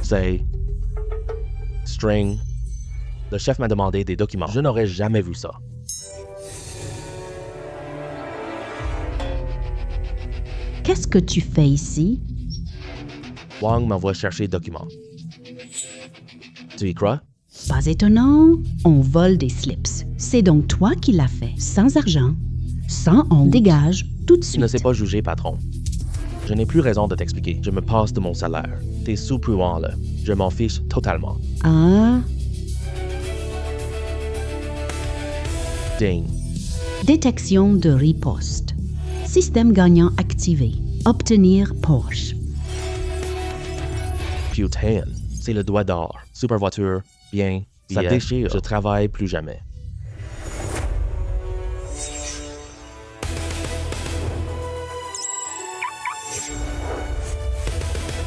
C'est... String. Le chef m'a demandé des documents. Je n'aurais jamais vu ça. Qu'est-ce que tu fais ici? Wang m'envoie chercher des documents. Tu y crois? Pas étonnant, on vole des slips. C'est donc toi qui l'as fait, sans argent, sans honte. Dégage tout de Tu suite. ne sais pas juger, patron. Je n'ai plus raison de t'expliquer. Je me passe de mon salaire. T'es sous-pruant, là. Je m'en fiche totalement. Ah, Ding. détection de riposte. Système gagnant activé. Obtenir Porsche. Putain. C'est le doigt d'or. Super voiture. Bien. Ça déchire. Je travaille plus jamais.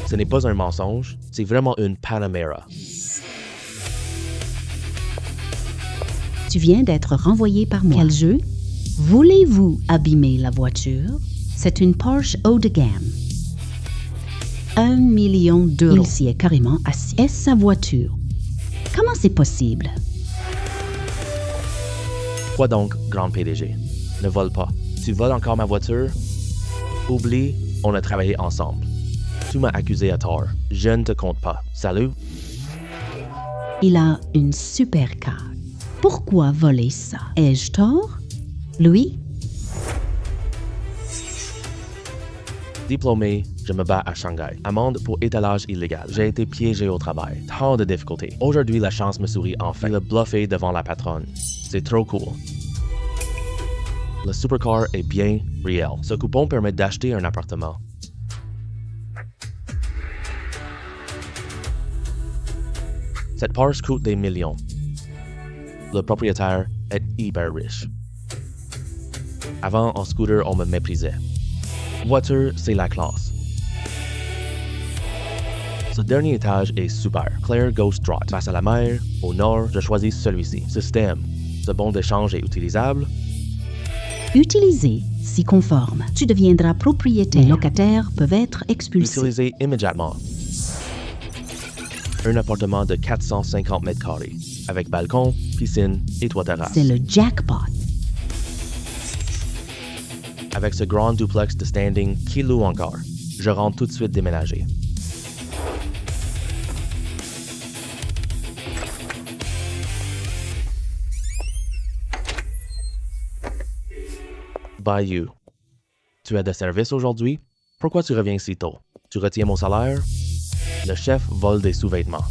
Ce n'est pas un mensonge, c'est vraiment une Panamera. Tu viens d'être renvoyé par moi. Quel jeu? Voulez-vous abîmer la voiture? C'est une Porsche haut de gamme. 1 million d'euros. Il s'y est carrément assis. Est-ce sa voiture? Comment c'est possible? Quoi donc, grande PDG? Ne vole pas. Tu voles encore ma voiture? Oublie, on a travaillé ensemble. Tu m'as accusé à tort. Je ne te compte pas. Salut? Il a une super carte. Pourquoi voler ça? Ai-je tort? Louis? Diplômé, je me bats à Shanghai. Amende pour étalage illégal. J'ai été piégé au travail. Tant de difficultés. Aujourd'hui, la chance me sourit enfin. Il a bluffé devant la patronne. C'est trop cool. Le supercar est bien réel. Ce coupon permet d'acheter un appartement. Cette Porsche coûte des millions. Le propriétaire est hyper riche. Avant, en scooter, on me méprisait. Voiture, c'est la classe. Ce dernier étage est super. Claire gauche droite. Face à la mer, au nord, je choisis celui-ci. Système. Ce bon d'échange est utilisable. Utilisé, si conforme. Tu deviendras propriétaire. Les locataires peuvent être expulsés. Utilisé immédiatement. Un appartement de 450 mètres carrés, avec balcon, piscine et toit terrasse. C'est le jackpot. Avec ce grand duplex de standing qui loue encore, je rentre tout de suite déménager. Bayou. Tu as de service aujourd'hui? Pourquoi tu reviens si tôt? Tu retiens mon salaire? Le chef vole des sous-vêtements.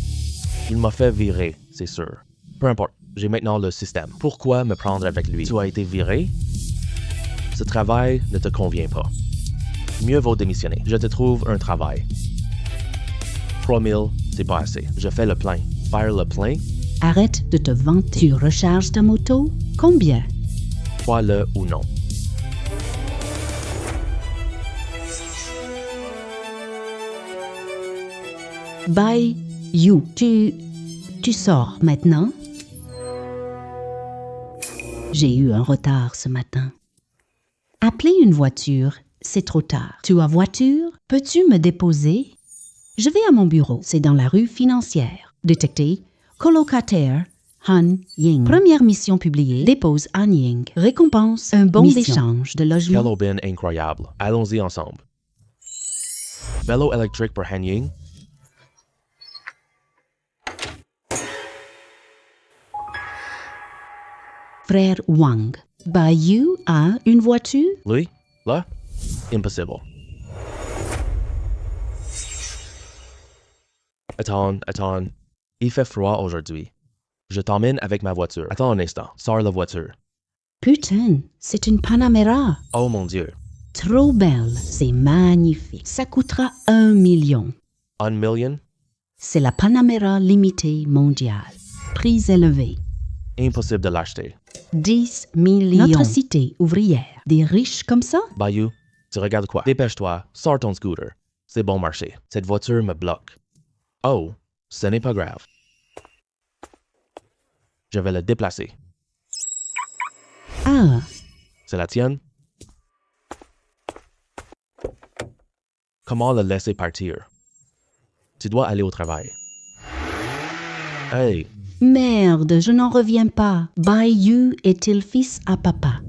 Il m'a fait virer, c'est sûr. Peu importe, j'ai maintenant le système. Pourquoi me prendre avec lui? Tu as été viré? Ce travail ne te convient pas. Mieux vaut démissionner. Je te trouve un travail. 3000, c'est pas assez. Je fais le plein. Faire le plein? Arrête de te vanter. Tu recharges ta moto? Combien? Crois-le ou non. Bye, you. Tu sors maintenant? J'ai eu un retard ce matin. Appeler une voiture, c'est trop tard. Tu as voiture? Peux-tu me déposer? Je vais à mon bureau. C'est dans la rue Financière. Détecté, colocataire, Han Ying. Première mission publiée. Dépose Han Ying. Récompense, un bon d'échange de logement. Quelle aubaine incroyable. Allons-y ensemble. Vélo électrique pour Han Ying. Frère Wang. Bayou a une voiture? Lui? Là? Impossible. Attends. Il fait froid aujourd'hui. Je t'emmène avec ma voiture. Attends un instant. Sors la voiture. Putain, c'est une Panamera. Oh mon Dieu. Trop belle. C'est magnifique. Ça coûtera 1 million. 1 million? C'est la Panamera limitée mondiale. Prix élevé. Impossible de l'acheter. 10 millions. Notre cité ouvrière. Des riches comme ça? Bayou, tu regardes quoi? Dépêche-toi, sors ton scooter. C'est bon marché. Cette voiture me bloque. Oh, ce n'est pas grave. Je vais le déplacer. Ah, C'est la tienne? Comment le laisser partir? Tu dois aller au travail. Hey, Merde, je n'en reviens pas. Bayou est-il fils à papa?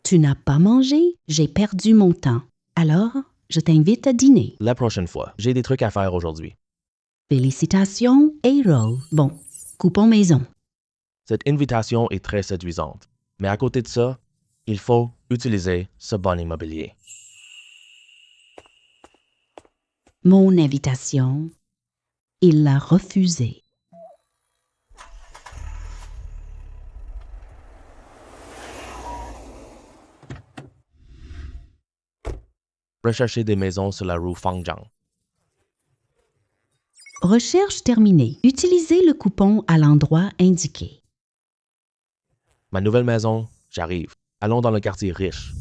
Tu n'as pas mangé? J'ai perdu mon temps. Alors, je t'invite à dîner. la prochaine fois, j'ai des trucs à faire aujourd'hui. Félicitations, Hero. Bon, coupons maison. Cette invitation est très séduisante. Mais à côté de ça, il faut utiliser ce bon immobilier. Mon invitation, il l'a refusée. Rechercher des maisons sur la rue Fangjiang. Recherche terminée. Utilisez le coupon à l'endroit indiqué. Ma nouvelle maison, j'arrive. Allons dans le quartier riche.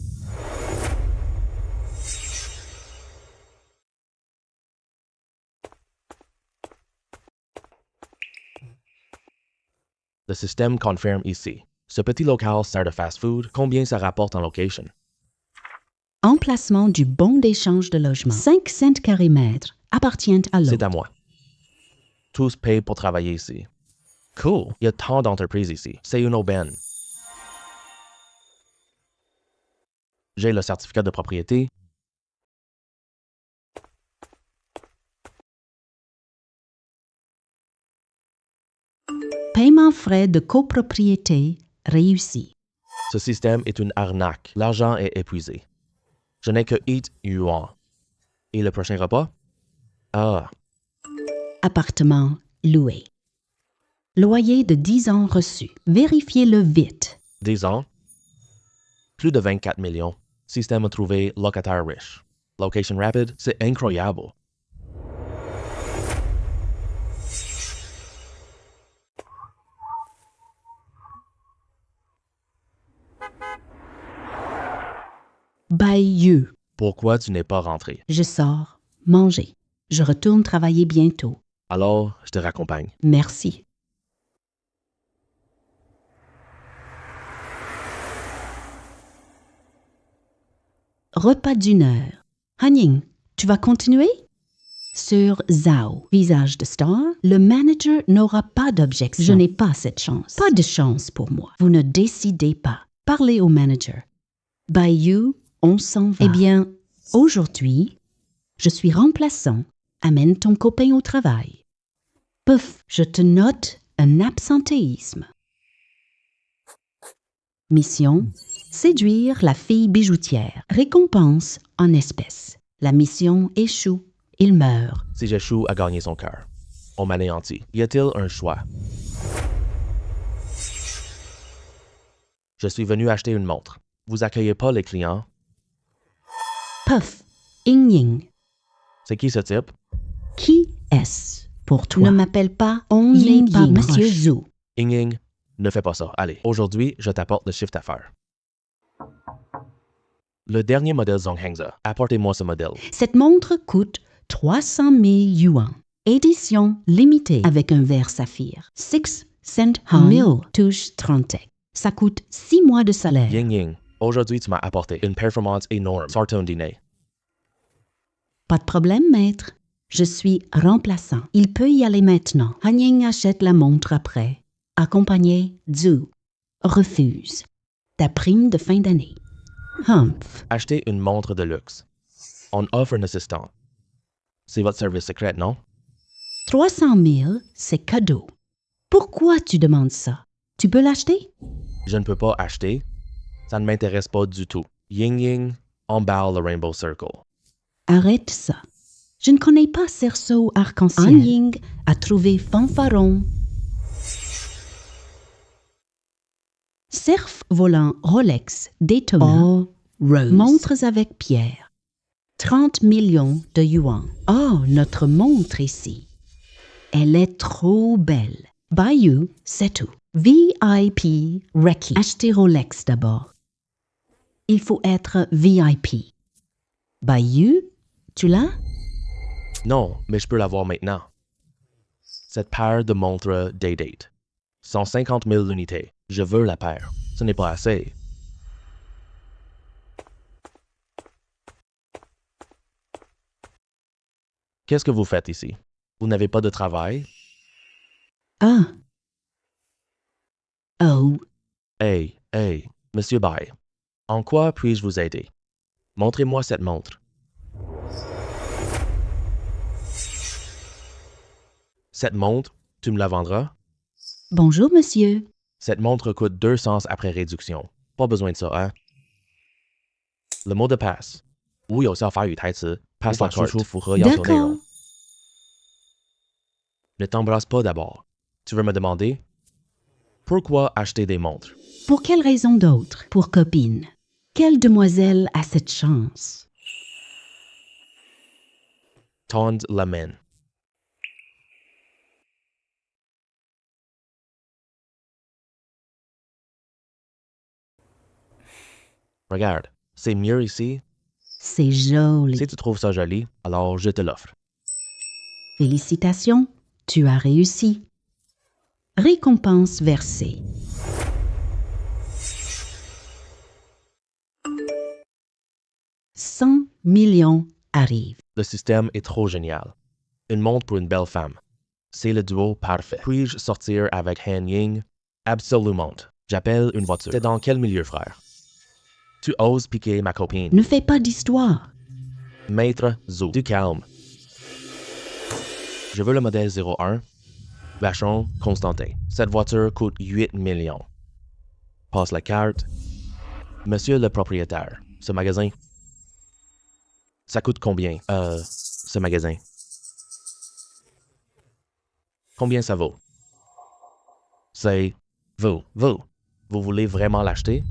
Le système confirme ici. Ce petit local sert de fast-food. Combien ça rapporte en location? Emplacement du bon d'échange de logement. 5 cents carrés mètres appartiennent à C'est l'autre. à moi. Tous payent pour travailler ici. Cool. Il y a tant d'entreprises ici. C'est une aubaine. J'ai le certificat de propriété. Paiement frais de copropriété réussi. Ce système est une arnaque. L'argent est épuisé. Je n'ai que 8 yuan. Et le prochain repas? Ah, Appartement loué. Loyer de 10 ans reçu. Vérifiez-le vite. 10 ans. Plus de 24 millions. Système a trouvé locataire riche. Location rapide, c'est incroyable. Bayou. Pourquoi tu n'es pas rentré? Je sors, manger. Je retourne travailler bientôt. Alors, je te raccompagne. Merci. Repas d'une heure. Hanning, tu vas continuer? Sur Zhao, visage de star, le manager n'aura pas d'objection. Je n'ai pas cette chance. Pas de chance pour moi. Vous ne décidez pas. Parlez au manager. Bayou, on s'en va. Eh bien, aujourd'hui, je suis remplaçant. Amène ton copain au travail. Pouf, je te note un absentéisme. Mission, séduire la fille bijoutière. Récompense en espèces. La mission échoue. Il meurt. Si j'échoue à gagner son cœur, on m'anéantit. Y a-t-il un choix? Je suis venu acheter une montre. Vous accueillez pas les clients? Puff, Ying Ying. C'est qui ce type? Qui est-ce pour toi? Ne m'appelle pas On n'est pas Monsieur Zhou. Ying Ying, ne fais pas ça. Allez, aujourd'hui, je t'apporte le chiffre d'affaires. Le dernier modèle Zonghengzi. Apportez-moi ce modèle. Cette montre coûte 300 000 yuan. Édition limitée avec un verre saphir. 6 cents 1000 touches 30. Ça coûte 6 mois de salaire. Ying Ying, aujourd'hui tu m'as apporté une performance énorme. Sors ton dîner. Pas de problème, maître. Je suis remplaçant. Il peut y aller maintenant. Han Ying achète la montre après. Accompagné, Zhu refuse. Ta prime de fin d'année. Humph. Achetez une montre de luxe. On offre un assistant. C'est votre service secret, non? 300 000, c'est cadeau. Pourquoi tu demandes ça? Tu peux l'acheter? Je ne peux pas acheter. Ça ne m'intéresse pas du tout. Ying Ying emballe le Rainbow Circle. Arrête ça. Je ne connais pas cerceau arc-en-ciel. Han Ying a trouvé fanfaron. Cerf volant Rolex Daytona. Oh, Rose. Montres avec pierre. 30 millions de yuan. Oh, notre montre ici. Elle est trop belle. Bayou, c'est tout. VIP requis. Achetez Rolex d'abord. Il faut être VIP. Bayou, tu l'as? Non, mais je peux l'avoir maintenant. Cette paire de montres Day-Date. 150 000 unités. Je veux la paire. Ce n'est pas assez. Qu'est-ce que vous faites ici? Vous n'avez pas de travail? Ah. Oh, Hey, Monsieur Bai, en quoi puis-je vous aider? Montrez-moi cette montre. Cette montre, tu me la vendras? bonjour, monsieur. Cette montre coûte 200 après réduction. Pas besoin de ça, hein? Le mot de passe. 无有效法语台词 passe la carte 输出符合要求内容 D'accord. Ne t'embrasse pas d'abord. Tu veux me demander? Pourquoi acheter des montres? Pour quelle raison d'autre? Pour copine. Quelle demoiselle a cette chance? Tendre la main. Regarde, c'est mieux ici. C'est joli. Si tu trouves ça joli, alors je te l'offre. Félicitations, tu as réussi. Récompense versée. $100 millions arrivent. Le système est trop génial. Une montre pour une belle femme. C'est le duo parfait. Puis-je sortir avec Han Ying? Absolument. J'appelle une voiture. T'es dans quel milieu, frère? Tu oses piquer ma copine. Ne fais pas d'histoire. Maître Zhou. Du calme. Je veux le modèle 01. Vachon Constantin. Cette voiture coûte 8 millions. Passe la carte. Monsieur le propriétaire, ce magasin. Ça coûte combien? Ce magasin. Combien ça vaut? C'est vous. Vous voulez vraiment l'acheter?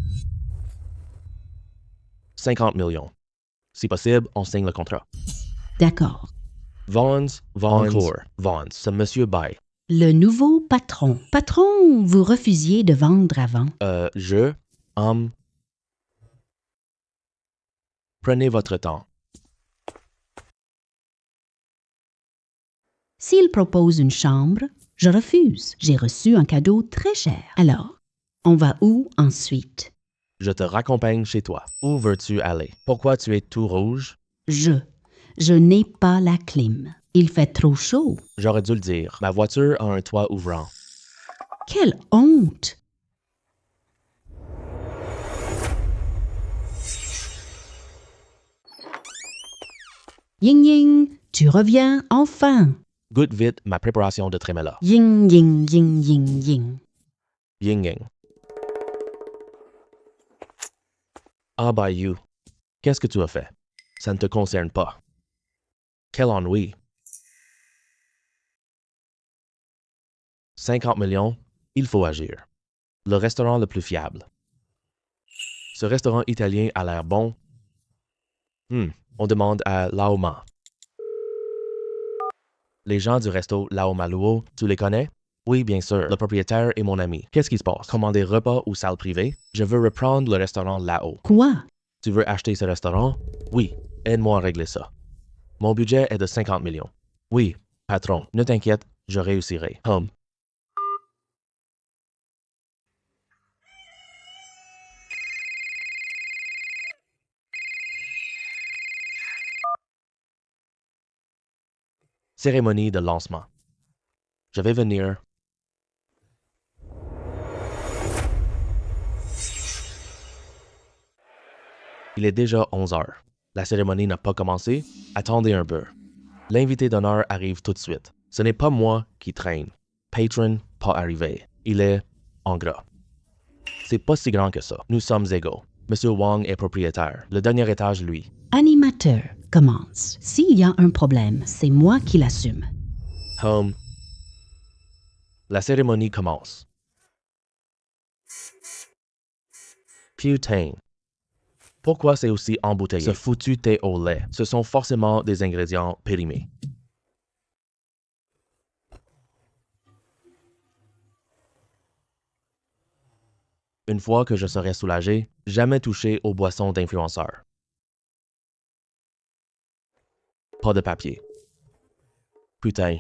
50 millions. Si possible, on signe le contrat. D'accord. Vons, encore. Vons, c'est Monsieur Bai. Le nouveau patron. Patron, vous refusiez de vendre avant. Prenez votre temps. S'il propose une chambre, je refuse. J'ai reçu un cadeau très cher. Alors, on va où ensuite? Je te raccompagne chez toi. Où veux-tu aller? Pourquoi tu es tout rouge? Je n'ai pas la clim. Il fait trop chaud. J'aurais dû le dire. Ma voiture a un toit ouvrant. Quelle honte! Ying Ying, tu reviens enfin. Goûte vite ma préparation de trémela. Ying Ying Ying Ying Ying. Ying Ying. Ah bah you. Qu'est-ce que tu as fait? Ça ne te concerne pas. Quel ennui. 50 millions, il faut agir. Le restaurant le plus fiable. Ce restaurant italien a l'air bon. On demande à Laoma. Les gens du resto Laoma Luo, tu les connais? Oui, bien sûr. Le propriétaire est mon ami. Qu'est-ce qui se passe? Commander repas ou salle privée? Je veux reprendre le restaurant là-haut. Quoi? Tu veux acheter ce restaurant? Oui. Aide-moi à régler ça. Mon budget est de 50 millions. Oui, patron, ne t'inquiète, je réussirai. Cérémonie de lancement. Je vais venir. Il est déjà 11 heures. La cérémonie n'a pas commencé. Attendez un peu. L'invité d'honneur arrive tout de suite. Ce n'est pas moi qui traîne. Patron, pas arrivé. Il est en gras. C'est pas si grand que ça. Nous sommes égaux. Monsieur Wang est propriétaire. Le dernier étage, lui. Animateur commence. S'il y a un problème, c'est moi qui l'assume. La cérémonie commence. Putain. Pourquoi c'est aussi embouteillé? Ce foutu thé au lait. Ce sont forcément des ingrédients périmés. Une fois que je serai soulagé, jamais toucher aux boissons d'influenceurs. Pas de papier. Putain.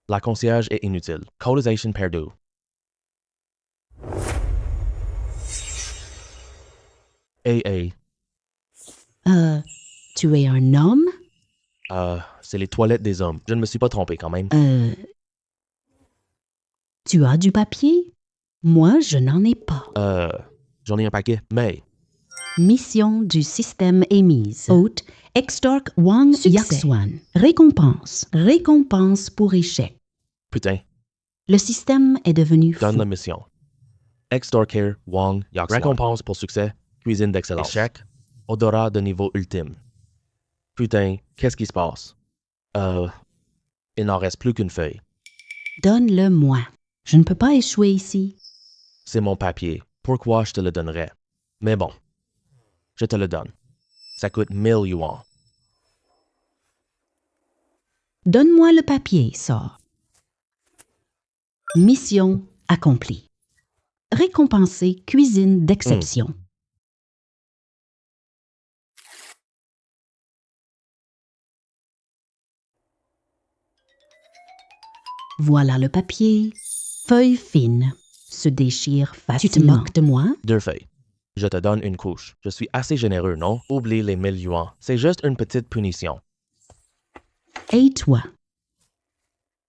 La concierge est inutile. Codisation perdue. Hey. Tu es un homme? C'est les toilettes des hommes. Je ne me suis pas trompé quand même. Tu as du papier? Moi, je n'en ai pas. J'en ai un paquet, mais... Mission du système émise. Hôte, extorque Wang Yaxuan. Récompense. Récompense pour échec. Putain, Le système est devenu fou. donne la mission. Extorquer Wang Yaxuan. Récompense pour succès, cuisine d'excellence. Échec, odorat de niveau ultime. Putain, qu'est-ce qui se passe? Il n'en reste plus qu'une feuille. Donne-le-moi. Je ne peux pas échouer ici. C'est mon papier. Pourquoi je te le donnerais? Mais bon, je te le donne. Ça coûte 1000 yuan. Donne-moi le papier, sort. Mission accomplie. Récompenser cuisine d'exception. Voilà le papier. Feuille fine. Se déchire facilement. Tu te moques de moi? 2 feuilles. Je te donne une couche. Je suis assez généreux, non? Oublie les 1000 yuan. C'est juste une petite punition. Et toi?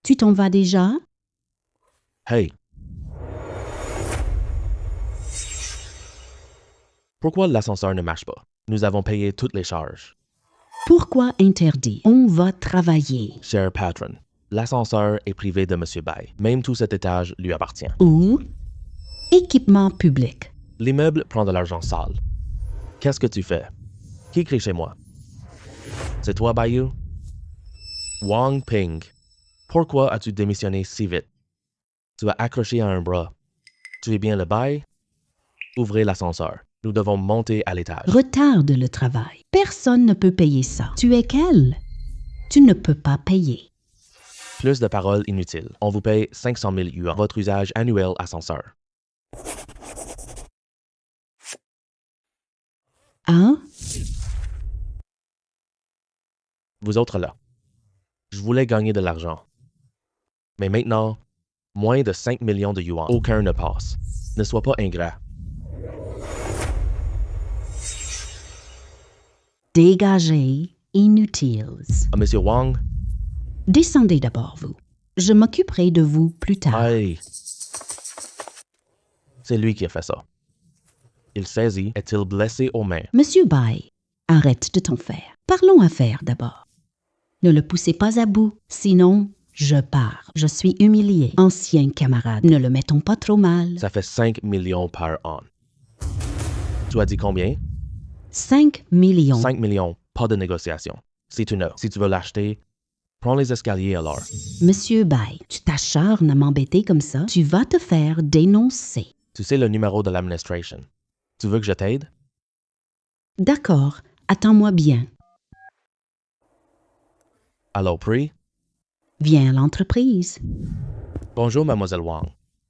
Tu t'en vas déjà? Hey! Pourquoi l'ascenseur ne marche pas? Nous avons payé toutes les charges. Pourquoi interdit? On va travailler. Cher patron, l'ascenseur est privé de M. Bai. Même tout cet étage lui appartient. Ou équipement public. L'immeuble prend de l'argent sale. Qu'est-ce que tu fais? Qui crie chez moi? C'est toi, Bayou? Wang Ping, pourquoi as-tu démissionné si vite? Tu as accroché à un bras. Tu es bien le bail? Ouvrez l'ascenseur. Nous devons monter à l'étage. Retarde le travail. Personne ne peut payer ça. Tu es quel? Tu ne peux pas payer. Plus de paroles inutiles. On vous paye 500 000 yuan. Votre usage annuel ascenseur. Hein? Vous autres là. Je voulais gagner de l'argent. Mais maintenant, moins de 5 millions de yuan. Aucun ne passe. Ne sois pas ingrat. Dégagez, inutiles. Monsieur Wang, Descendez d'abord, vous. Je m'occuperai de vous plus tard. aïe. C'est lui qui a fait ça. Il saisit, est-il blessé aux mains? Monsieur Bai, arrête de t'en faire. Parlons affaires d'abord. Ne le poussez pas à bout, sinon je pars. Je suis humilié. Ancien camarade, ne le mettons pas trop mal. Ça fait 5 millions par an. Tu as dit combien? 5 millions. 5 millions, pas de négociation. C'est une heure. Si tu veux l'acheter, prends les escaliers alors. Monsieur Bai, tu t'acharnes à m'embêter comme ça, tu vas te faire dénoncer. Tu sais le numéro de l'administration. Tu veux que je t'aide? D'accord, attends-moi bien. Allô, Pri? Viens à l'entreprise. Bonjour, mademoiselle Wang.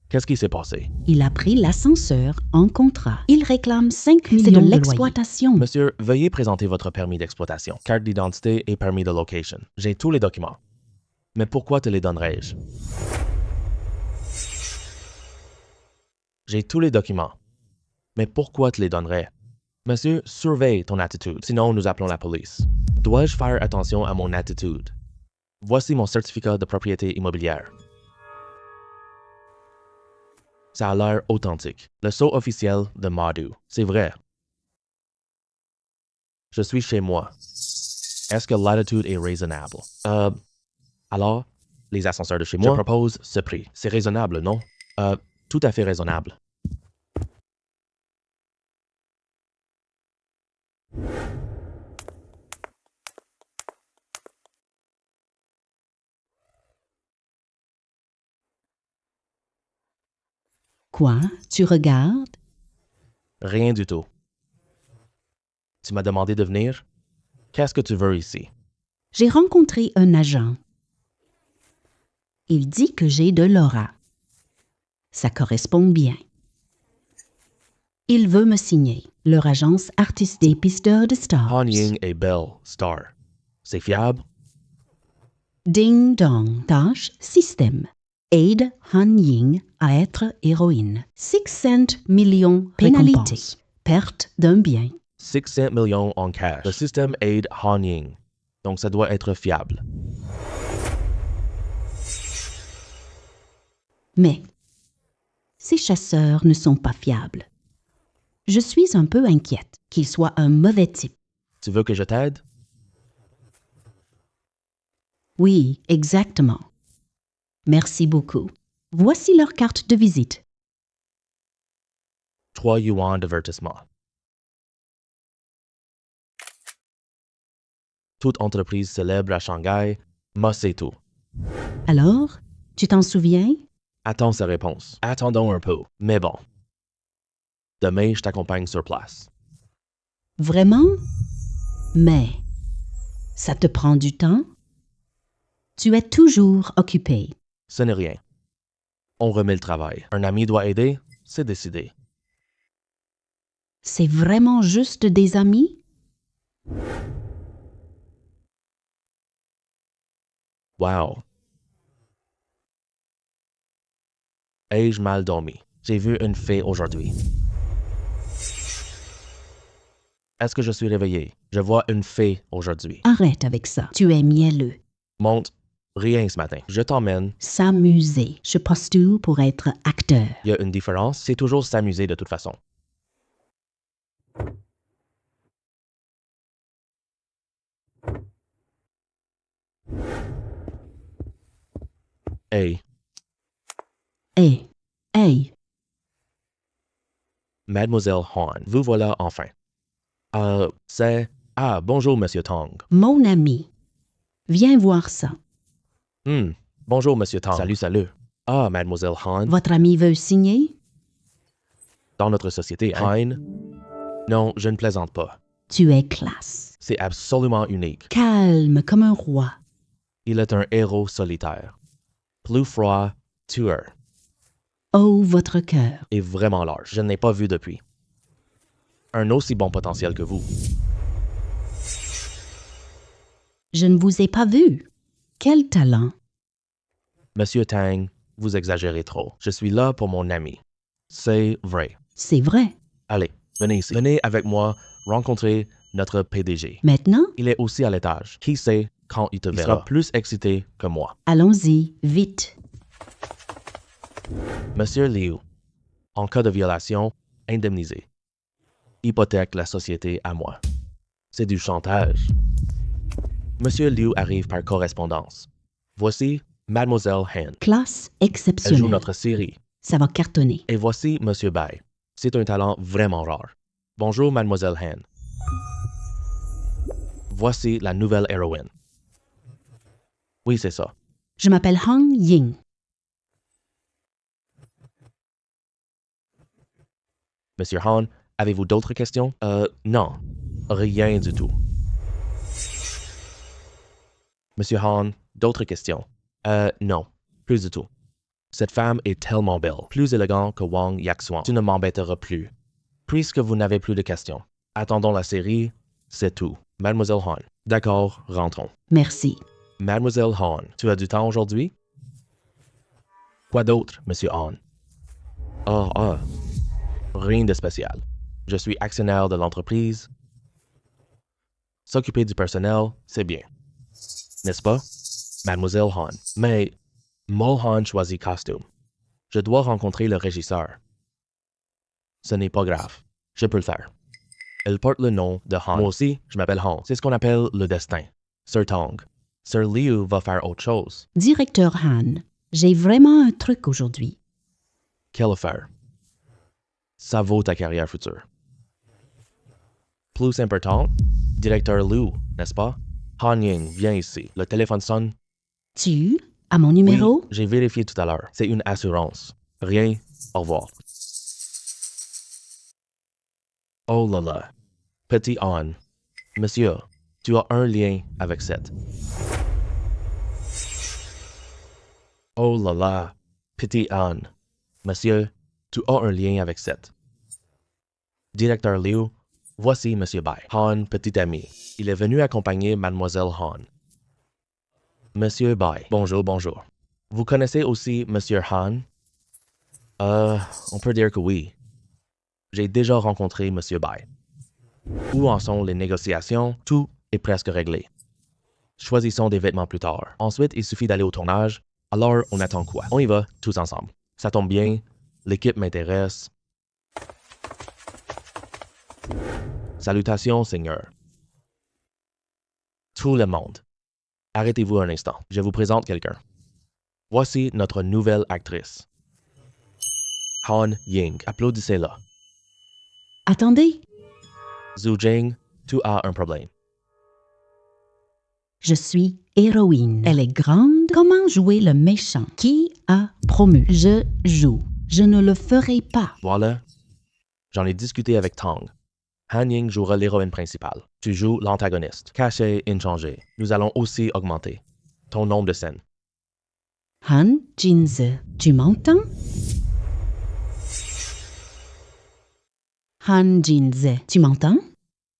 Qu'est-ce qui s'est passé? Il a pris l'ascenseur en contrat. Il réclame 5 millions de loyer. C'est de l'exploitation. Monsieur, veuillez présenter votre permis d'exploitation, carte d'identité et permis de location. J'ai tous les documents. Mais pourquoi te les donnerais-je? J'ai tous les documents. Mais pourquoi te les donnerais? Monsieur, surveille ton attitude, sinon nous appelons la police. Dois-je faire attention à mon attitude? Voici mon certificat de propriété immobilière. Ça a l'air authentique. Le sceau officiel de Madu. C'est vrai. Je suis chez moi. Est-ce que l'attitude est raisonnable? Alors, les ascenseurs de chez moi, je propose ce prix. C'est raisonnable, non? Tout à fait raisonnable. Quoi? Tu regardes? Rien du tout. Tu m'as demandé de venir? Qu'est-ce que tu veux ici? J'ai rencontré un agent. Il dit que j'ai de l'aura. Ça correspond bien. Il veut me signer. Leur agence artistique des pisteurs de stars. Han Ying est belle, star. C'est fiable? Ding dong. Tâche, système. Aide Han Ying à être héroïne. 600 millions pénalité. Perte d'un bien. 600 millions en cash. Le système aide Han Ying. donc ça doit être fiable. Mais ces chasseurs ne sont pas fiables. Je suis un peu inquiète qu'il soit un mauvais type. Tu veux que je t'aide? Oui, exactement. Merci beaucoup. Voici leur carte de visite. 3 yuan d'avertissement. Toute entreprise célèbre à Shanghai, moi c'est tout. Alors, tu t'en souviens? Attends sa réponse. Attendons un peu. Mais bon. Demain, je t'accompagne sur place. Vraiment? Mais ça te prend du temps? Tu es toujours occupé. Ce n'est rien. On remet le travail. Un ami doit aider, c'est décidé. C'est vraiment juste des amis? Wow. Ai-je mal dormi? J'ai vu une fée aujourd'hui. Est-ce que je suis réveillé? Je vois une fée aujourd'hui. Arrête avec ça. Tu es mielleux. Monte. Rien ce matin. Je t'emmène. S'amuser. Je postule pour être acteur. Il y a une différence. C'est toujours s'amuser de toute façon. Hey, Hey, Mademoiselle Han, vous voilà enfin. C'est... Ah, bonjour, Monsieur Tong. mon ami. Viens voir ça. Bonjour, Monsieur Tong. Salut, salut. Ah, Mademoiselle Han. Votre ami veut signer? Dans notre société, Han... Non, je ne plaisante pas. Tu es classe. C'est absolument unique. Calme comme un roi. Il est un héros solitaire. Plus froid, tueur. Oh, votre cœur. Et vraiment large. Je ne l'ai pas vu depuis. Un aussi bon potentiel que vous. Je ne vous ai pas vu. Quel talent. Monsieur Tang, vous exagérez trop. Je suis là pour mon ami. C'est vrai. C'est vrai. Allez, venez ici. Venez avec moi rencontrer notre PDG. Maintenant, Il est aussi à l'étage. Qui sait quand il te verra? Il sera plus excité que moi. allons-y, vite. Monsieur Liu, en cas de violation, indemnisé. Hypothèque la société à moi. C'est du chantage. Monsieur Liu arrive par correspondance. Voici Mademoiselle Han. Classe Elle joue exceptionnelle. notre série. Ça va cartonner. Et voici Monsieur Bai. C'est un talent vraiment rare. Bonjour, Mademoiselle Han. Voici la nouvelle héroïne. Oui, c'est ça. Je m'appelle Han Ying. Monsieur Han, avez-vous d'autres questions? Non. Rien du tout. Monsieur Han, d'autres questions? Non. Plus du tout. Cette femme est tellement belle, plus élégante que Wang Yaxuan. Tu ne m'embêteras plus. Puisque vous n'avez plus de questions, attendons la série, c'est tout. Mademoiselle Han. D'accord, rentrons. Merci. Mademoiselle Han, tu as du temps aujourd'hui? Quoi d'autre, Monsieur Han? Rien de spécial. Je suis actionnaire de l'entreprise. S'occuper du personnel, c'est bien. N'est-ce pas? Mademoiselle Han. Mais Mo Han choisit costume. Je dois rencontrer le régisseur. Ce n'est pas grave. Je peux le faire. Elle porte le nom de Han. Moi aussi, je m'appelle Han. C'est ce qu'on appelle le destin. Sir Tong. Sir Liu va faire autre chose. Directeur Han, j'ai vraiment un truc aujourd'hui. Quelle affaire? Ça vaut ta carrière future. Plus important, directeur Liu, n'est-ce pas? Han Ying, viens ici. Le téléphone sonne. Tu as mon numéro? Oui, j'ai vérifié tout à l'heure. C'est une assurance. Rien. Au revoir. Oh là là. Petit Han. Monsieur, tu as un lien avec cette. Oh là là. Petit Han. Monsieur, tu as un lien avec cette. Directeur Liu, voici Monsieur Bai. Han, petit ami. Il est venu accompagner Mademoiselle Han. Monsieur Bai. Bonjour, bonjour. Vous connaissez aussi Monsieur Han? On peut dire que oui. J'ai déjà rencontré Monsieur Bai. Où en sont les négociations? Tout est presque réglé. Choisissons des vêtements plus tard. Ensuite, il suffit d'aller au tournage. Alors, on attend quoi? On y va, tous ensemble. Ça tombe bien, l'équipe m'intéresse. Salutations, Seigneur. Tout le monde. Arrêtez-vous un instant, je vous présente quelqu'un. Voici notre nouvelle actrice. Han Ying, applaudissez-la. Attendez, Zhu Jing, tu as un problème. je suis héroïne. Elle est grande. Comment jouer le méchant? Qui a promu? Je joue. Je ne le ferai pas. Voilà. J'en ai discuté avec Tang. Han Ying jouera l'héroïne principale. Tu joues l'antagoniste. Cachet inchangé. Nous allons aussi augmenter ton nombre de scènes. Han Jinze, tu m'entends? Han Jinze, tu m'entends?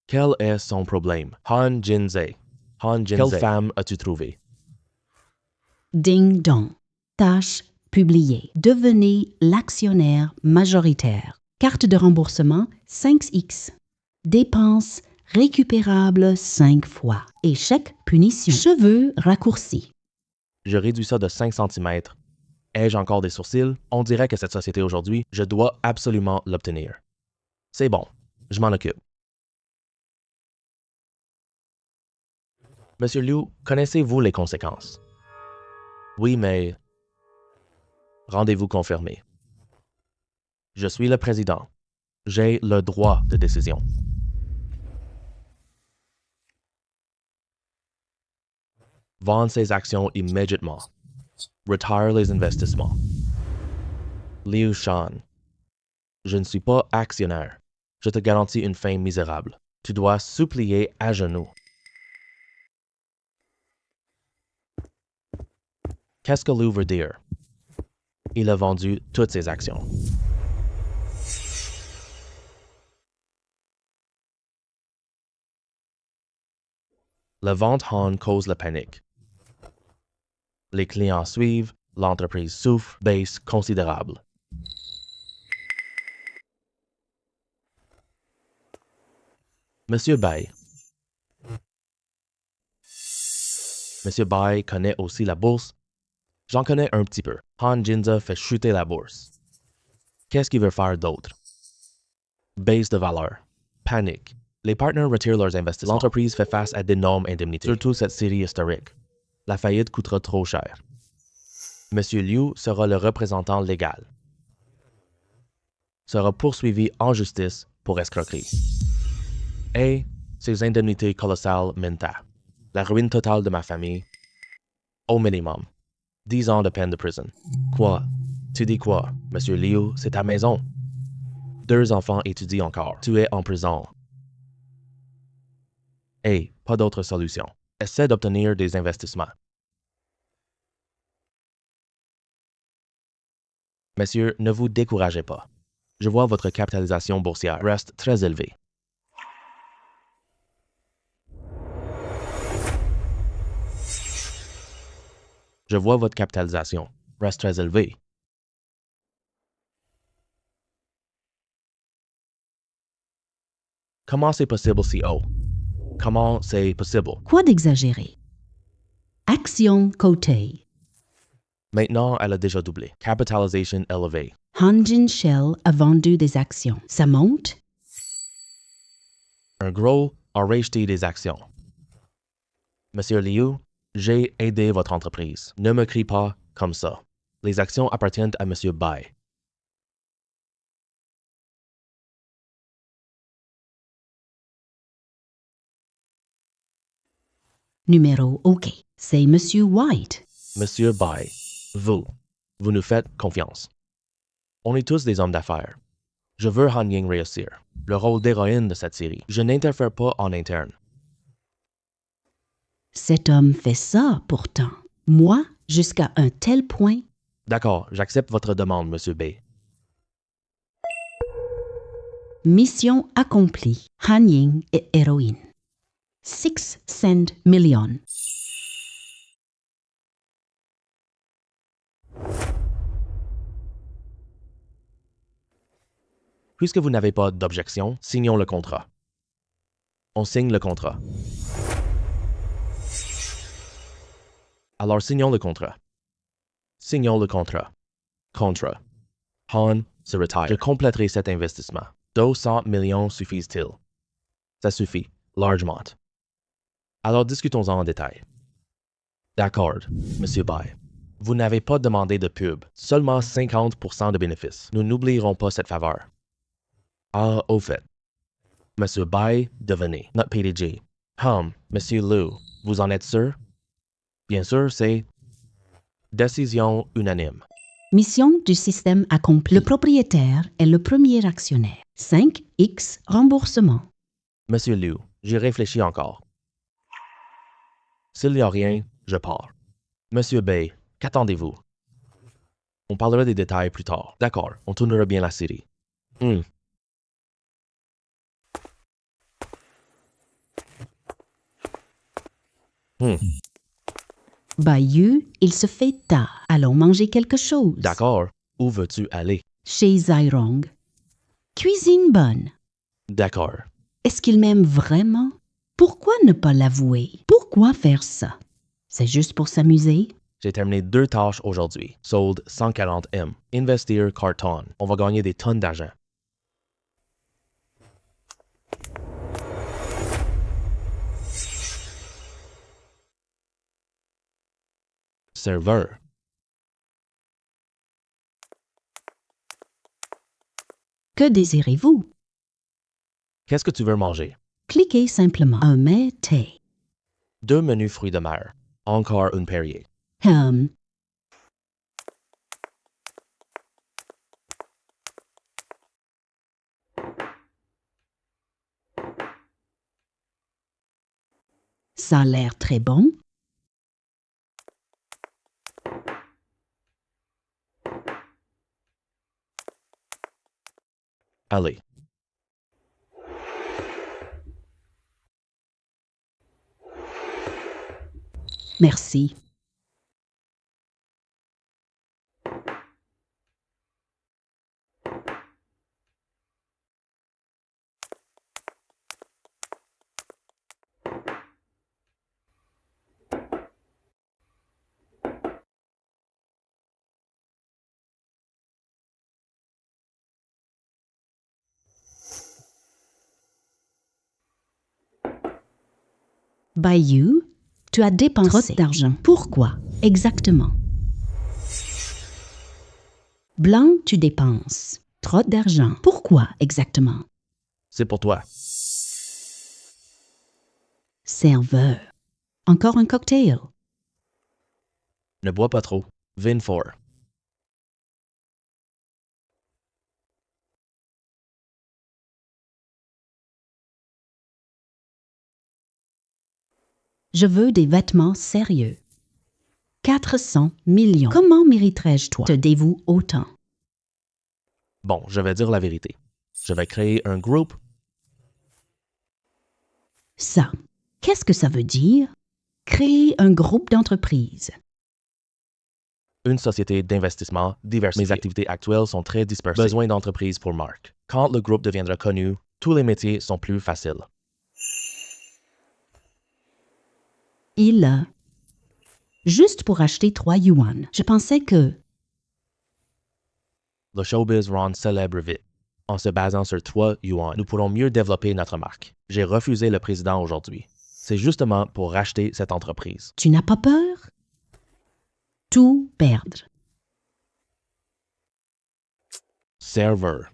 Quel est son problème? Han Jinze. Han Jinze. Quelle femme as-tu trouvé? Ding dong. Tâche publiée. Devenez l'actionnaire majoritaire. Carte de remboursement 5x. Dépenses récupérables 5 fois. Échec punition. Cheveux raccourcis. Je réduis ça de 5 cm. Ai-je encore des sourcils? On dirait que cette société aujourd'hui, je dois absolument l'obtenir. C'est bon, je m'en occupe. Monsieur Liu, connaissez-vous les conséquences? Oui, mais... Rendez-vous confirmé. Je suis le président. J'ai le droit de décision. Vendre ses actions immédiatement. Retire les investissements. Liu Shan. Je ne suis pas actionnaire. Je te garantis une fin misérable. Tu dois supplier à genoux. Qu'est-ce que Liu veut dire? Il a vendu toutes ses actions. La vente Han cause la panique. Les clients suivent, l'entreprise souffre, baisse considérable. Monsieur Bai. Monsieur Bai connaît aussi la bourse. J'en connais un petit peu. Han Jinze fait chuter la bourse. Qu'est-ce qu'il veut faire d'autre? Baisse de valeur. Panique. Les partenaires retirent leurs investissements. L'entreprise fait face à d'énormes indemnités, surtout cette série historique. La faillite coûtera trop cher. Monsieur Liu sera le représentant légal. Sera poursuivi en justice pour escroquerie. Et ces indemnités colossales m'état. La ruine totale de ma famille. Au minimum. 10 ans de peine de prison. Quoi? Tu dis quoi? Monsieur Liu, c'est ta maison. 2 enfants étudient encore. Tu es en prison. Hey, pas d'autre solution. Essaie d'obtenir des investissements. Messieurs, ne vous découragez pas. Je vois votre capitalisation boursière reste très élevée. Je vois votre capitalisation reste très élevée. Comment c'est possible si haut? Comment c'est possible? Quoi d'exagéré? Action cotée. Maintenant, elle a déjà doublé. Capitalisation élevée. Hanjin Shell a vendu des actions. Ça monte? Un gros a racheté des actions. Monsieur Liu, j'ai aidé votre entreprise. Ne me crie pas comme ça. Les actions appartiennent à Monsieur Bai. Numéro OK. C'est Monsieur White. Monsieur Bai, vous nous faites confiance. On est tous des hommes d'affaires. Je veux Han Ying réussir, le rôle d'héroïne de cette série. Je n'interfère pas en interne. Cet homme fait ça pourtant. Moi, jusqu'à un tel point. D'accord, j'accepte votre demande, Monsieur Bai. Mission accomplie. Han Ying est héroïne. 600 millions. Puisque vous n'avez pas d'objection, signons le contrat. On signe le contrat. Alors signons le contrat. Signons le contrat. Contrat. Han se retire. Je compléterai cet investissement. 200 millions suffisent-ils? Ça suffit, largement. Alors discutons-en en détail. D'accord, Monsieur Bai. Vous n'avez pas demandé de pub, seulement 50% de bénéfices. Nous n'oublierons pas cette faveur. Ah, au fait. Monsieur Bai, devenez notre PDG. Monsieur Liu, vous en êtes sûr? Bien sûr, c'est décision unanime. Mission du système accomplie. Le propriétaire est le premier actionnaire. 5x remboursement. Monsieur Liu, j'y réfléchis encore. S'il n'y a rien, je pars. Monsieur Bai, qu'attendez-vous? On parlera des détails plus tard. D'accord, on tournera bien la série. Bayou, il se fait tard. Allons manger quelque chose. D'accord, où veux-tu aller? Chez Zairong. Cuisine bonne. D'accord. Est-ce qu'il m'aime vraiment? Pourquoi ne pas l'avouer? Pourquoi faire ça? C'est juste pour s'amuser? J'ai terminé 2 tâches aujourd'hui. Sold 140 M. Investir carton. On va gagner des tonnes d'argent. Serveur. Que désirez-vous? Qu'est-ce que tu veux manger? Cliquez simplement un mets thé. 2 menus fruits de mer. Encore une Perrier. Ça a l'air très bon. Allez. Merci. Bayou, tu as dépensé trop d'argent. Pourquoi? Exactement. Blanc, tu dépenses trop d'argent. Pourquoi exactement? C'est pour toi. Serveur. Encore un cocktail. Ne bois pas trop. Vin fort. Je veux des vêtements sérieux. 400 millions. Comment mériterais-je toi te dévoue autant? Bon, je vais dire la vérité. Je vais créer un groupe. Ça, qu'est-ce que ça veut dire? Créer un groupe d'entreprises. Une société d'investissement diversifiée. Mes activités actuelles sont très dispersées. Besoin d'entreprises pour marque. Quand le groupe deviendra connu, tous les métiers sont plus faciles. Il a... Juste pour acheter 3 yuan. Je pensais que... Le showbiz rend célèbre vite. En se basant sur 3 yuan, nous pourrons mieux développer notre marque. J'ai refusé le président aujourd'hui. C'est justement pour racheter cette entreprise. Tu n'as pas peur? Tout perdre. Serveur.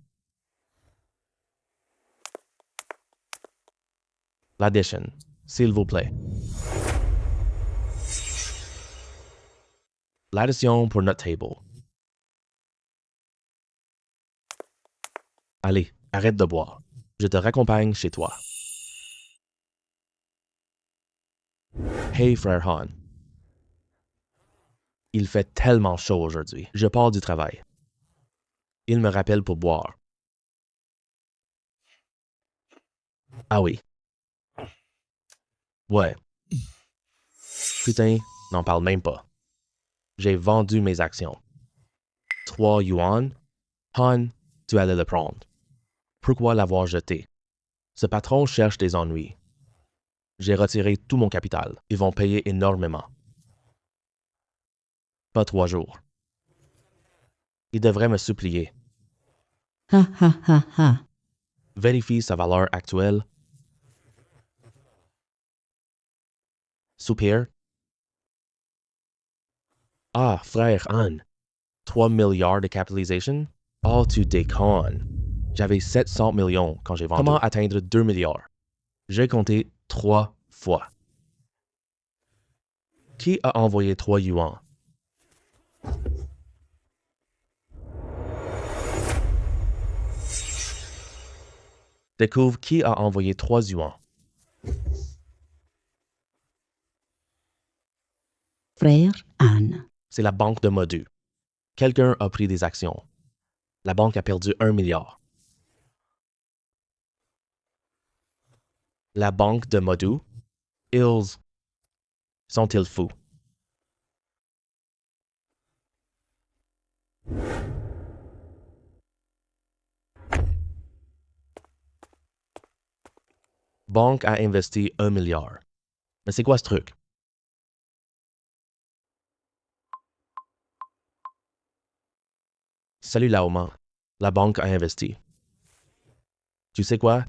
L'addition, s'il vous plaît. L'addition pour notre table. Allez, arrête de boire. Je te raccompagne chez toi. Hey, frère Han. Il fait tellement chaud aujourd'hui. Je pars du travail. Il me rappelle pour boire. Ah oui. Ouais. Putain, n'en parle même pas. J'ai vendu mes actions. 3 yuan. Han, tu allais le prendre. Pourquoi l'avoir jeté? Ce patron cherche des ennuis. J'ai retiré tout mon capital. Ils vont payer énormément. pas 3 jours. Il devrait me supplier. Ha ha ha ha. Vérifie sa valeur actuelle. Soupir. Ah, frère Anne. 3 milliards de capitalisation? Oh, tu déconnes. J'avais 700 millions quand j'ai vendu. Comment atteindre 2 milliards? J'ai compté 3 fois. Qui a envoyé 3 yuans? Découvre qui a envoyé 3 yuans. Frère Anne. C'est la banque de Modu. Quelqu'un a pris des actions. La banque a perdu 1 milliard. La banque de Modu? Ils sont-ils fous? Banque a investi 1 milliard. Mais c'est quoi ce truc? Salut Laoman. La banque a investi. Tu sais quoi?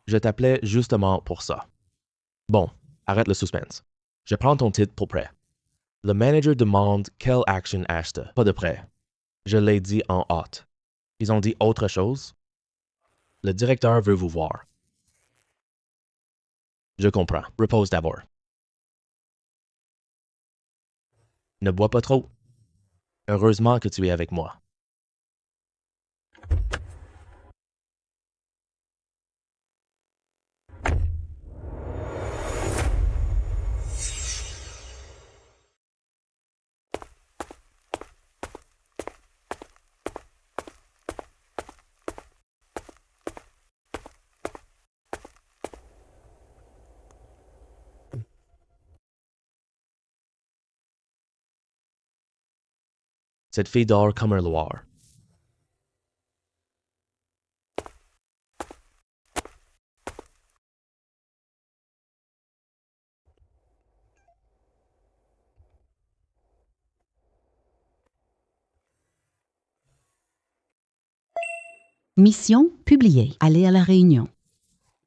Je t'appelais justement pour ça. Bon, arrête le suspense. Je prends ton titre pour prêt. Le manager demande quelle action acheter. Pas de prêt. Je l'ai dit en hâte. Ils ont dit autre chose? Le directeur veut vous voir. Je comprends. Repose d'abord. Ne bois pas trop. Heureusement que tu es avec moi. Cette fille dort comme un loir. Mission publiée. Aller à la réunion.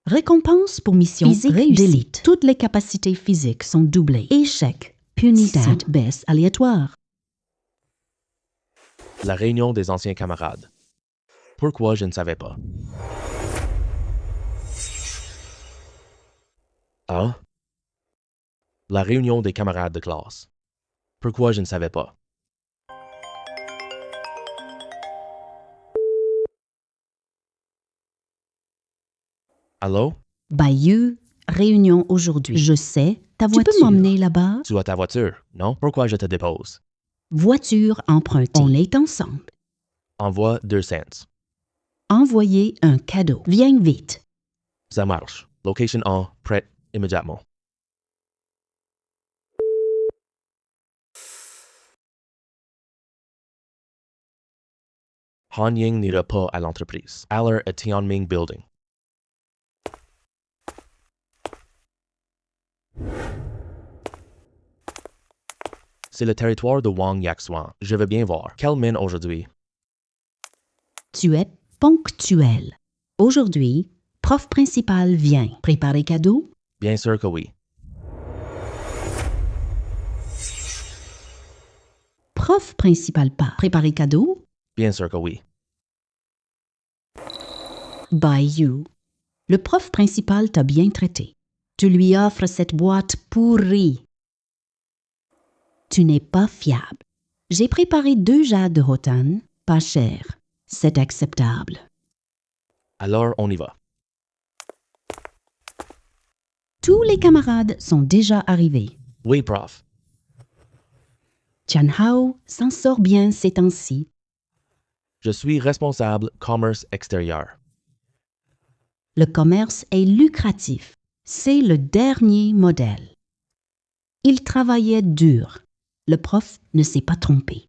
Récompense pour mission Physique réussie. d'élite. Toutes les capacités physiques sont doublées. Échec. Punition. Stat baisse aléatoire. La réunion des anciens camarades. Pourquoi je ne savais pas? Ah? La réunion des camarades de classe. Pourquoi je ne savais pas? Allô? Bayeux, réunion aujourd'hui. Je sais, ta voiture. Tu peux m'emmener là-bas? Tu as ta voiture, non? Pourquoi je te dépose? Voiture empruntée. On est ensemble. Envoie 2 cents. Envoyer un cadeau. Viens vite. Ça marche. Location en, prête immédiatement. Han Ying n'ira pas à l'entreprise. Aller à Tianming Building. C'est le territoire de Wang Yaxuan. Je veux bien voir. Quelle mine aujourd'hui? Tu es ponctuel. Aujourd'hui, prof principal vient. Préparer cadeau? Bien sûr que oui. Prof principal pas. Préparer cadeau? Bien sûr que oui. Bayou. Le prof principal t'a bien traité. Tu lui offres cette boîte pourrie. Tu n'es pas fiable. J'ai préparé 2 jarres de rotan, pas cher. C'est acceptable. Alors, on y va. Tous les camarades sont déjà arrivés. Oui, prof. Tian Hao s'en sort bien ces temps-ci. Je suis responsable commerce extérieur. Le commerce est lucratif. C'est le dernier modèle. Il travaillait dur. Le prof ne s'est pas trompé.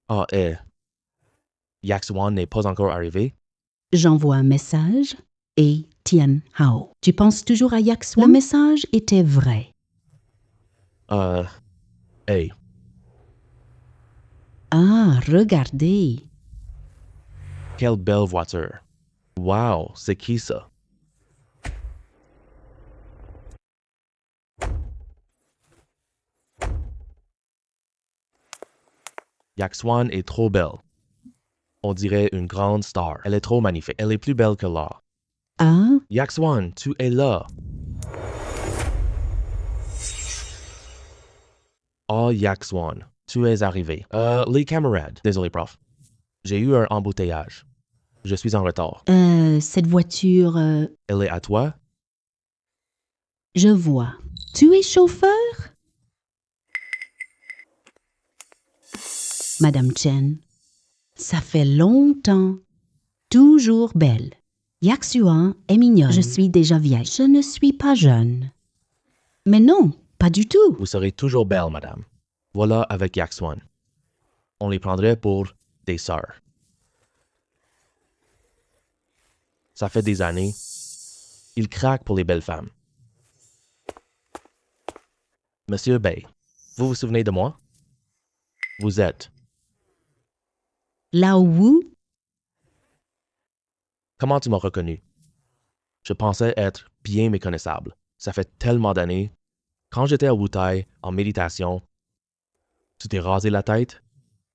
Ah, Yaxuan n'est pas encore arrivé? J'envoie un message et Tian Hao. Tu penses toujours à Yaxuan? Le message était vrai. Hey, Ah, regardez. quelle belle voiture. Wow, c'est qui ça? Yaxwan est trop belle. On dirait une grande star. Elle est trop magnifique. Elle est plus belle que l'or. Ah, Yaxwan, tu es là. Oh, Yaxwan, tu es arrivé. Les camarades. Désolé, prof. J'ai eu un embouteillage. Je suis en retard. cette voiture, Elle est à toi? je vois. Tu es chauffeur? Madame Chen, ça fait longtemps. Toujours belle. Yaxuan est mignonne. Je suis déjà vieille. Je ne suis pas jeune. Mais non, pas du tout. Vous serez toujours belle, madame. Voilà avec Yaxwan. On les prendrait pour des sœurs. Ça fait des années. Il craque pour les belles femmes. Monsieur Bay, vous vous souvenez de moi? Vous êtes. Lao Wu, Comment tu m'as reconnu? Je pensais être bien méconnaissable. Ça fait tellement d'années. Quand j'étais à Wutai, en méditation, tu t'es rasé la tête?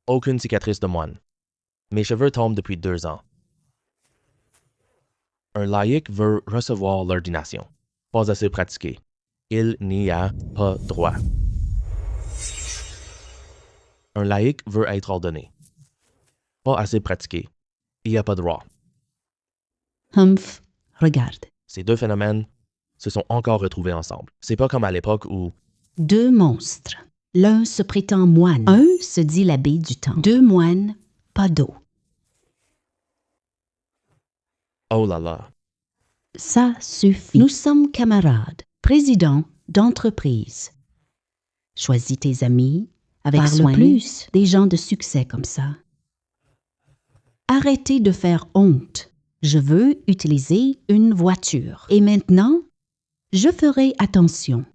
Aucune cicatrice de moine. Mes cheveux tombent depuis 2 ans. Un laïc veut recevoir l'ordination. Pas assez pratiqué. Il n'y a pas droit. Un laïc veut être ordonné. Pas assez pratiqué. Il n'y a pas droit. Humph, regarde. Ces deux phénomènes se sont encore retrouvés ensemble. C'est pas comme à l'époque où Deux monstres. L'un se prétend moine. Un se dit l'abbé du temps. Deux moines, pas d'eau. oh là là, Ça suffit. Nous sommes camarades, présidents d'entreprise. Choisis tes amis avec Parle soin. plus. Des gens de succès comme ça. Arrêtez de faire honte. Je veux utiliser une voiture. Et maintenant, je ferai attention.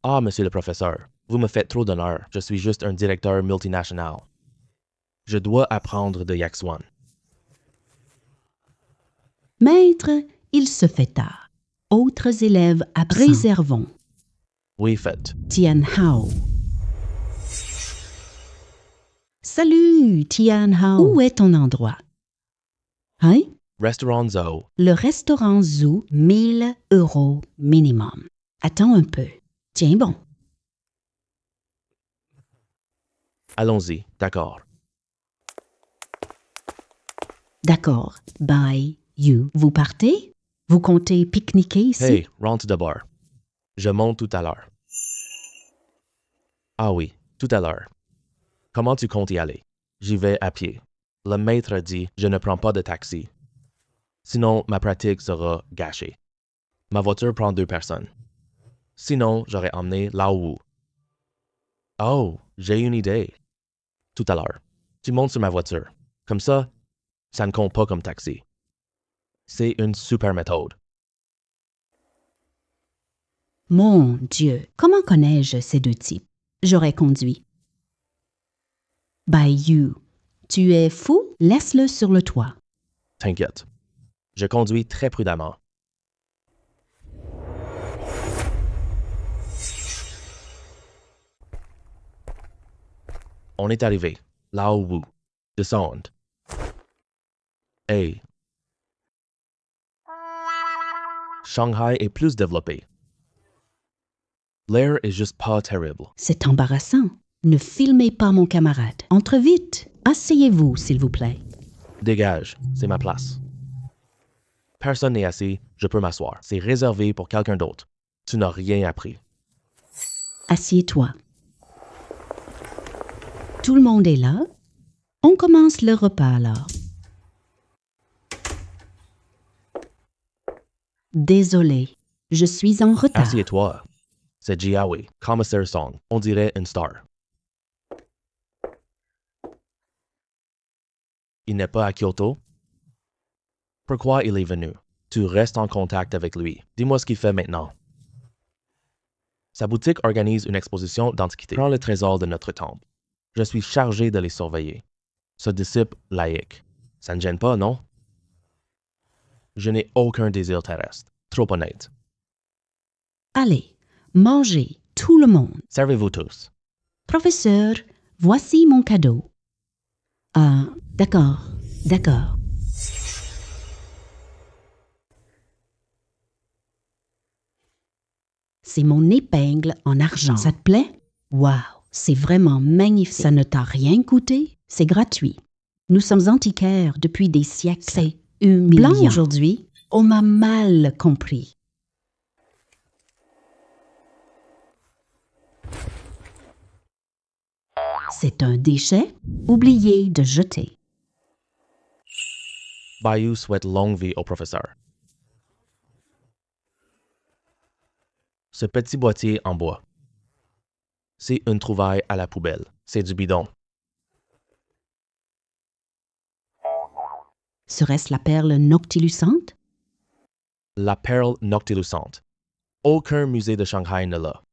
Ah, monsieur le professeur, vous me faites trop d'honneur. Je suis juste un directeur multinational. Je dois apprendre de Yaxwan. Maître, il se fait tard. Autres élèves absents. Réservons. Oui, faites. Tian Hao. Salut, Tian Hao. Où est ton endroit? Hein? Restaurant Zoo. Le restaurant Zoo, 1000 € minimum. Attends un peu. Tiens bon. Allons-y, d'accord. D'accord. Bye, you. Vous partez? Vous comptez pique-niquer ici? Hey, rentre de bord. Je monte tout à l'heure. Ah oui, tout à l'heure. Comment tu comptes y aller? J'y vais à pied. Le maître dit, je ne prends pas de taxi. Sinon, ma pratique sera gâchée. Ma voiture prend 2 personnes. Sinon, j'aurais emmené Lao Wu. Oh, j'ai une idée. Tout à l'heure. Tu montes sur ma voiture. Comme ça ne compte pas comme taxi. C'est une super méthode. Mon Dieu, comment connais-je ces deux types? J'aurais conduit. By you. Tu es fou? Laisse-le sur le toit. T'inquiète. Je conduis très prudemment. On est arrivé. Lao Wu. Descend. Hey. Shanghai est plus développé. L'air est juste pas terrible. C'est embarrassant. Ne filmez pas mon camarade. Entre vite. Asseyez-vous, s'il vous plaît. Dégage, c'est ma place. Personne n'est assis, je peux m'asseoir. C'est réservé pour quelqu'un d'autre. Tu n'as rien appris. Assieds-toi. Tout le monde est là? On commence le repas alors. Désolé, je suis en retard. Assieds-toi. C'est Jiawi, commissaire Song. On dirait une star. Il n'est pas à Kyoto? Pourquoi il est venu? Tu restes en contact avec lui. Dis-moi ce qu'il fait maintenant. Sa boutique organise une exposition d'antiquités. Prends le trésor de notre temple. Je suis chargé de les surveiller. Ce disciple laïque. Ça ne gêne pas, non? Je n'ai aucun désir terrestre. Trop honnête. Allez, mangez, tout le monde. Servez-vous tous. Professeur, voici mon cadeau. Ah, d'accord, d'accord. C'est mon épingle en argent. Ça te plaît? Wow, c'est vraiment magnifique. Ça ne t'a rien coûté? C'est gratuit. Nous sommes antiquaires depuis des siècles. C'est humiliant. Blanc aujourd'hui, on m'a mal compris. C'est un déchet? Oubliez de jeter. Bayou souhaite longue vie au professeur. Ce petit boîtier en bois. C'est une trouvaille à la poubelle. C'est du bidon. Serait-ce la perle noctilucente? La perle noctilucente. Aucun musée de Shanghai ne l'a.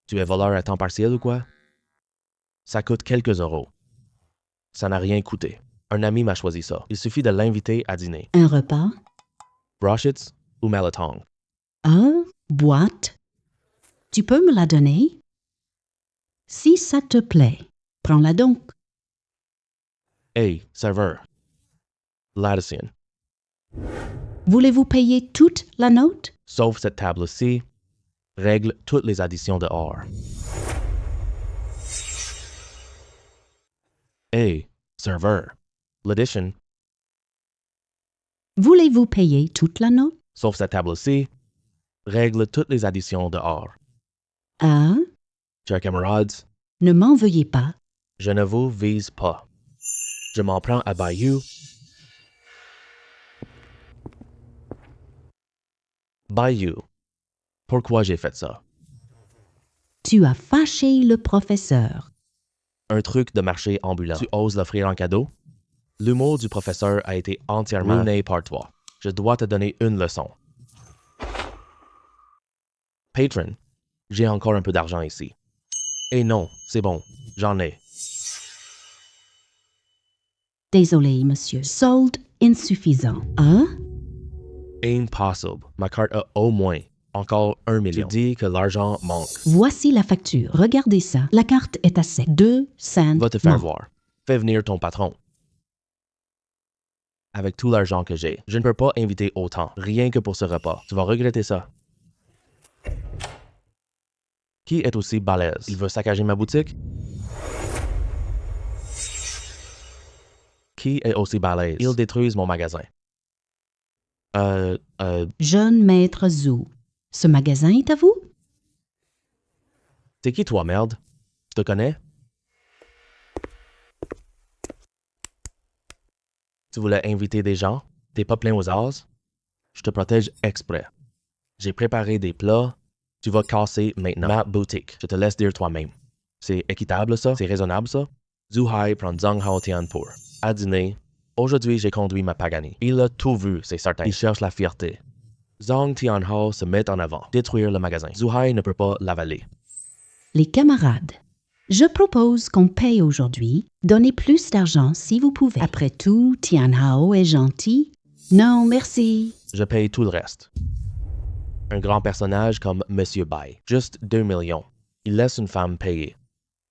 Tu es voleur à temps partiel ou quoi? Ça coûte quelques euros. Ça n'a rien coûté. Un ami m'a choisi ça. Il suffit de l'inviter à dîner. Un repas? Brochets ou Malatong? Boîte? Tu peux me la donner? Si ça te plaît, prends-la donc. Hey, serveur. Latician. Voulez-vous payer toute la note? Sauf cette table-ci, règle toutes les additions dehors. Hey, serveur. L'addition, Voulez-vous payer toute la note? sauf cette table-ci, règle toutes les additions dehors. Ah, Chers camarades, ne m'en veuillez pas. je ne vous vise pas. Je m'en prends à Bayou. Bayou. Pourquoi j'ai fait ça? Tu as fâché le professeur. Un truc de marché ambulant. Tu oses l'offrir en cadeau? L'humour du professeur a été entièrement ruiné par toi. Je dois te donner une leçon. Patron, j'ai encore un peu d'argent ici. Et non, c'est bon, j'en ai. Désolé, monsieur. Solde insuffisant. Ah? Impossible. Ma carte a au moins encore 1 million. Tu dis que l'argent manque. Voici la facture. Regardez ça. La carte est à sec. 2 cents. Va te faire voir. Fais venir ton patron. Avec tout l'argent que j'ai, je ne peux pas inviter autant, rien que pour ce repas. Tu vas regretter ça. Qui est aussi balèze? Il veut saccager ma boutique? Qui est aussi balèze? Ils détruisent mon magasin. Jeune maître Zhou. Ce magasin est à vous? T'es qui toi, merde? Je te connais? Tu voulais inviter des gens? T'es pas plein aux as? Je te protège exprès. J'ai préparé des plats. Tu vas casser maintenant ma boutique. Je te laisse dire toi-même. C'est équitable ça? C'est raisonnable ça? Zhu Hai prend Zhang Hao Tian pour. À dîner. Aujourd'hui, j'ai conduit ma Pagani. Il a tout vu, c'est certain. Il cherche la fierté. Zhang Tianhao se met en avant. Détruire le magasin. Zhu Hai ne peut pas l'avaler. Les camarades, je propose qu'on paye aujourd'hui. Donnez plus d'argent si vous pouvez. Après tout, Tianhao est gentil. Non, merci. Je paye tout le reste. Un grand personnage comme Monsieur Bai. Juste 2 millions. Il laisse une femme payer.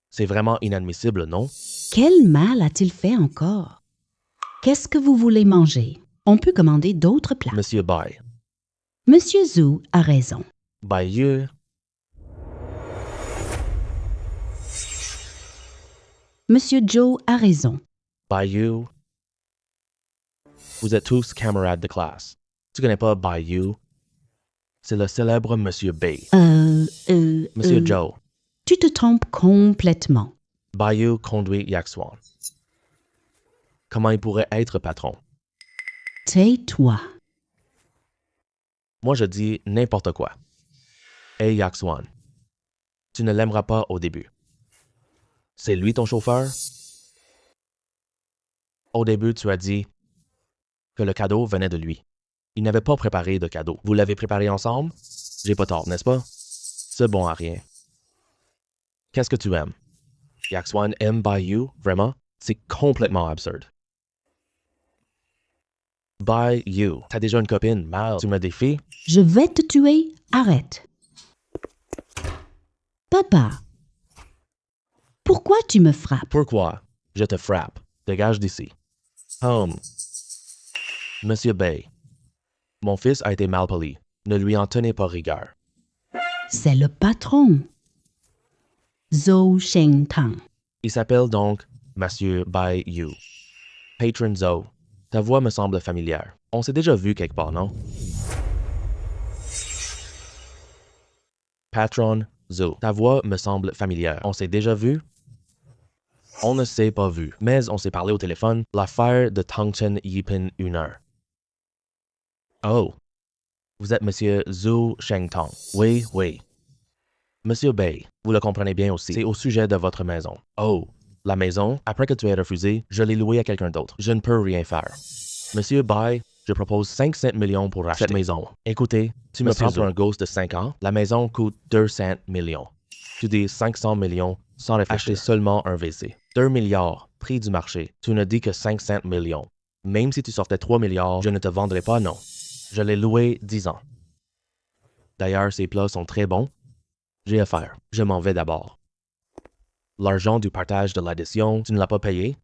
C'est vraiment inadmissible, non? Quel mal a-t-il fait encore? Qu'est-ce que vous voulez manger? On peut commander d'autres plats. Monsieur Bai. Monsieur Zhou a raison. Bayou. Monsieur Zhou a raison. Bayou. Vous êtes tous camarades de classe. Tu connais pas Bayou? C'est le célèbre Monsieur Bai. Monsieur Zhou. Tu te trompes complètement. Bayou conduit Yaxuan. Comment il pourrait être patron? Tais-toi. Moi, je dis n'importe quoi. Hey Yaxuan, tu ne l'aimeras pas au début. C'est lui ton chauffeur? Au début, tu as dit que le cadeau venait de lui. Il n'avait pas préparé de cadeau. Vous l'avez préparé ensemble? J'ai pas tort, n'est-ce pas? C'est bon à rien. Qu'est-ce que tu aimes? Yak Swan aime by you, vraiment? C'est complètement absurde. By you. T'as déjà une copine, mal. Tu me défies? Je vais te tuer, arrête. Papa, pourquoi tu me frappes? Pourquoi? Je te frappe. Dégage d'ici. Home. Monsieur Bay. Mon fils a été malpoli. Ne lui en tenez pas rigueur. C'est le patron. Zhou Shengtang. Il s'appelle donc Monsieur Bai Yu. Patron Zhou. Ta voix me semble familière. On s'est déjà vu quelque part, non? Patron Zhou. Ta voix me semble familière. On s'est déjà vu? On ne s'est pas vu, mais on s'est parlé au téléphone. L'affaire de Tongchen Yipin 1h. Oh. Vous êtes Monsieur Zhou Shengtong. Oui, oui. Monsieur Bay, vous le comprenez bien aussi. C'est au sujet de votre maison. Oh. La maison, après que tu aies refusé, je l'ai louée à quelqu'un d'autre. Je ne peux rien faire. Monsieur Bay, je propose 500 millions pour acheter cette maison. Écoutez, tu me prends pour un gosse de 5 ans. La maison coûte 200 millions. Tu dis 500 millions sans réfléchir. Acheter seulement un WC. 2 milliards, prix du marché. Tu ne dis que 500 millions. Même si tu sortais 3 milliards, je ne te vendrai pas, non. Je l'ai loué 10 ans. D'ailleurs, ces plats sont très bons. J'ai affaire. Je m'en vais d'abord. L'argent du partage de l'addition, tu ne l'as pas payé?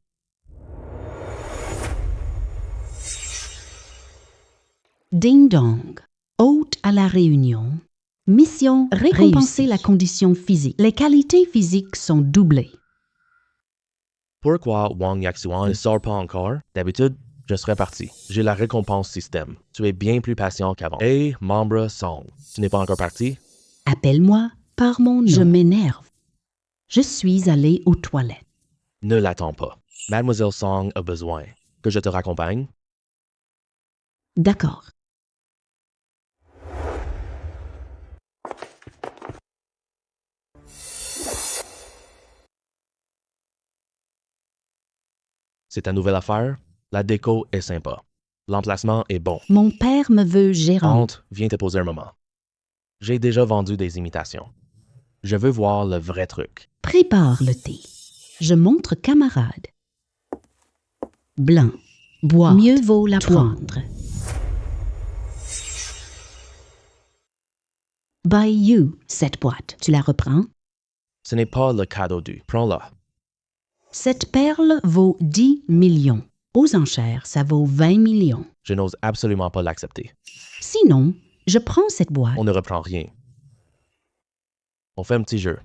Ding dong. Hôte à la réunion. Mission récompenser la condition physique. Les qualités physiques sont doublées. Pourquoi Wang Yaxuan ne sort pas encore? D'habitude, je serais parti. J'ai la récompense système. Tu es bien plus patient qu'avant. Hey, membre Song, tu n'es pas encore parti? Appelle-moi par mon nom. Je m'énerve. Je suis allée aux toilettes. Ne l'attends pas. Mademoiselle Song a besoin. Que je te raccompagne? D'accord. C'est ta nouvelle affaire? La déco est sympa. L'emplacement est bon. Mon père me veut gérante. Entre, viens te poser un moment. J'ai déjà vendu des imitations. Je veux voir le vrai truc. Prépare le thé. Je montre camarade. Blanc. Boire. Mieux vaut la prendre. By you, cette boîte. Tu la reprends? Ce n'est pas le cadeau du. Prends-la. Cette perle vaut 10 millions. Aux enchères, ça vaut 20 millions. Je n'ose absolument pas l'accepter. Sinon, je prends cette boîte. On ne reprend rien. On fait un petit jeu.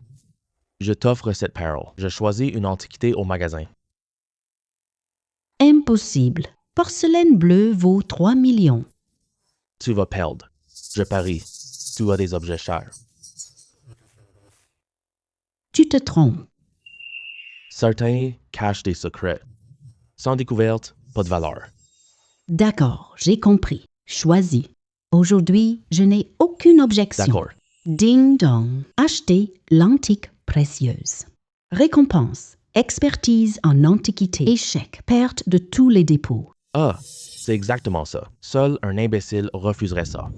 Je t'offre cette perle. Je choisis une antiquité au magasin. Impossible. Porcelaine bleue vaut 3 millions. Tu vas perdre. Je parie. Tu as des objets chers. Tu te trompes. Certains cachent des secrets. Sans découverte, pas de valeur. D'accord, j'ai compris. Choisis. Aujourd'hui, je n'ai aucune objection. D'accord. Ding dong. Acheter l'antique précieuse. Récompense. Expertise en antiquité. Échec. Perte de tous les dépôts. Ah, c'est exactement ça. Seul un imbécile refuserait ça.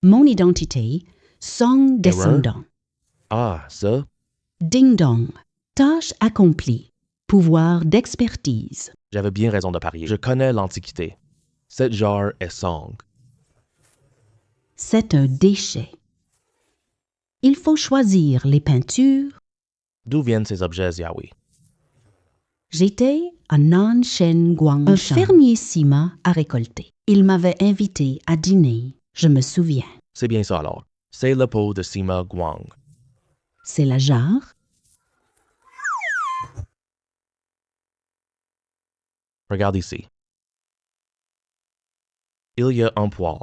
Mon identité, Song descendant. Ah, ça? Ding dong. Tâche accomplie. Pouvoir d'expertise. J'avais bien raison de parier. Je connais l'Antiquité. Cette genre est Song. C'est un déchet. Il faut choisir les peintures. D'où viennent ces objets, Yaoi? J'étais à Nanshen Guangshan. Un fermier Sima a récolté. Il m'avait invité à dîner. Je me souviens. C'est bien ça alors. C'est le pot de Sima Guang. C'est la jarre. Regarde ici. Il y a un poil.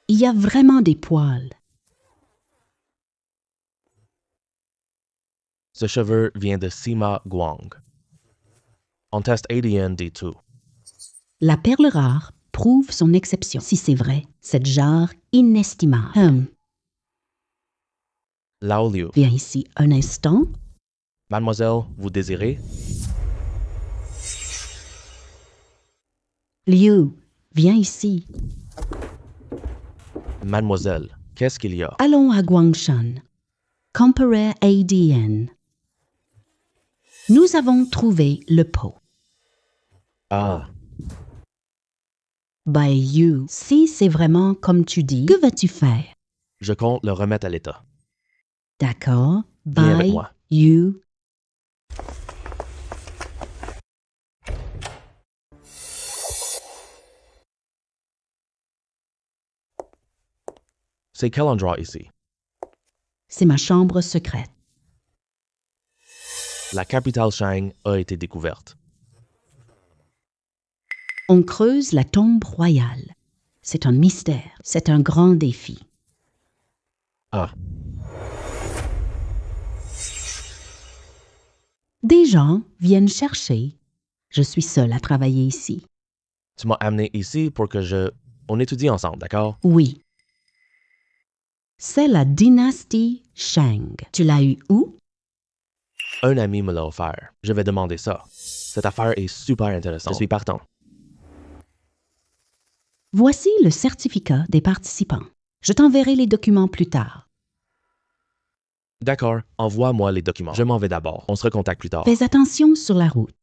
Il y a vraiment des poils. Ce cheveu vient de Sima Guang. On teste ADN dit tout. La perle rare prouve son exception. Si c'est vrai, cette jarre inestimable. Lao Liu. Viens ici un instant. Mademoiselle, vous désirez? Liu, viens ici. Mademoiselle, qu'est-ce qu'il y a? Allons à Guangshan. Comparer ADN. Nous avons trouvé le pot. Ah, By you, si c'est vraiment comme tu dis, que vas-tu faire? je compte le remettre à l'État. D'accord. Viens avec By moi. you. C'est quel endroit ici? C'est ma chambre secrète. La capitale Shang a été découverte. On creuse la tombe royale. C'est un mystère. C'est un grand défi. Ah, Des gens viennent chercher. Je suis seule à travailler ici. tu m'as amené ici pour que on étudie ensemble, d'accord? Oui. C'est la dynastie Shang. Tu l'as eu où? Un ami me l'a offert. Je vais demander ça. Cette affaire est super intéressante. Je suis partant. Voici le certificat des participants. Je t'enverrai les documents plus tard. D'accord, envoie-moi les documents. Je m'en vais d'abord. On se recontacte plus tard. Fais attention sur la route.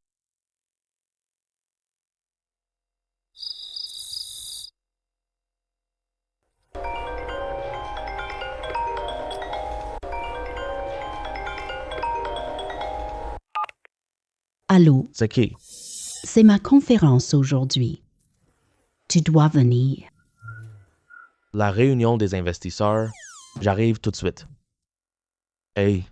Allô, C'est qui? c'est ma conférence aujourd'hui. Tu dois venir. La réunion des investisseurs. J'arrive tout de suite. Hey.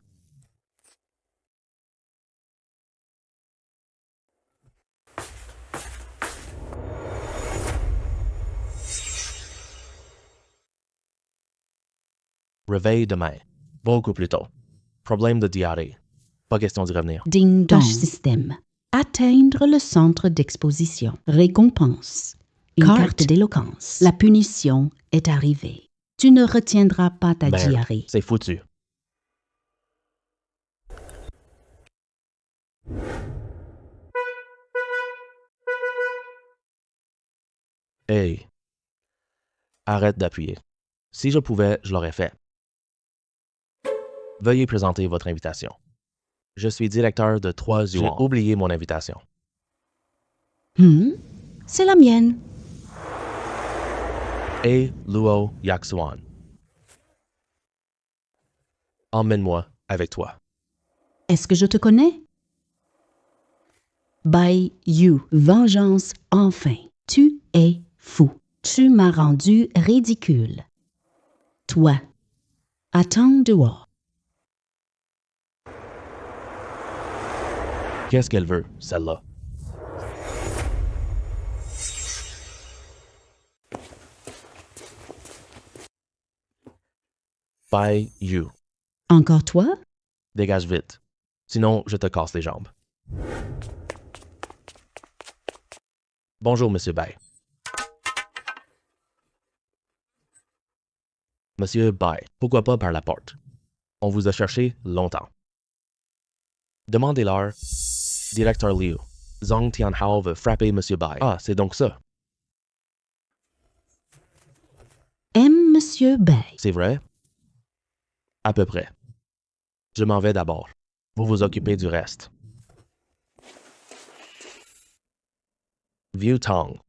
Réveil demain. Beaucoup plus tôt. Problème de diarrhée. Pas question d'y revenir. Ding dong. Système. Atteindre le centre d'exposition. Récompense. Une carte d'éloquence. La punition est arrivée. Tu ne retiendras pas ta Merde, diarrhée. c'est foutu. Hey. Arrête d'appuyer. Si je pouvais, je l'aurais fait. Veuillez présenter votre invitation. Je suis directeur de 3 Yuan. J'ai oublié mon invitation. C'est la mienne. Hey, Luo Yaxuan. Emmène-moi avec toi. Est-ce que je te connais? By you. Vengeance enfin. Tu es fou. Tu m'as rendu ridicule. Toi. Attends dehors. Qu'est-ce qu'elle veut, celle-là? By you. Encore toi? Dégage vite. Sinon, je te casse les jambes. Bonjour, Monsieur Bai. Monsieur Bai, pourquoi pas par la porte? On vous a cherché longtemps. Demandez-leur. Directeur Liu. Zhong Tianhao veut frapper Monsieur Bai. Ah, c'est donc ça. Aime Monsieur Bay. C'est vrai? À peu près. Je m'en vais d'abord. Vous vous occupez du reste. Vieux Tong.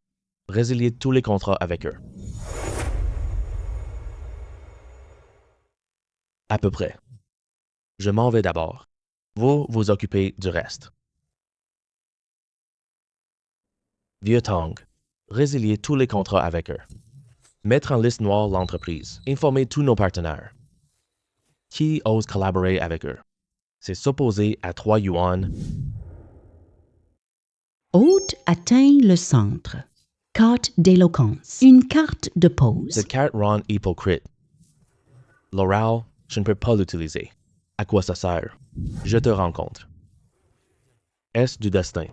Résiliez tous les contrats avec eux. À peu près. Je m'en vais d'abord. Vous vous occupez du reste. Vieux Tong. Résilier tous les contrats avec eux. Mettre en liste noire l'entreprise. Informer tous nos partenaires. Qui ose collaborer avec eux? C'est s'opposer à 3 yuan. Hôte atteint le centre. Carte d'éloquence. Une carte de pause. Cette carte rend hypocrite. L'oral, je ne peux pas l'utiliser. À quoi ça sert? Je te rencontre. Est-ce du destin?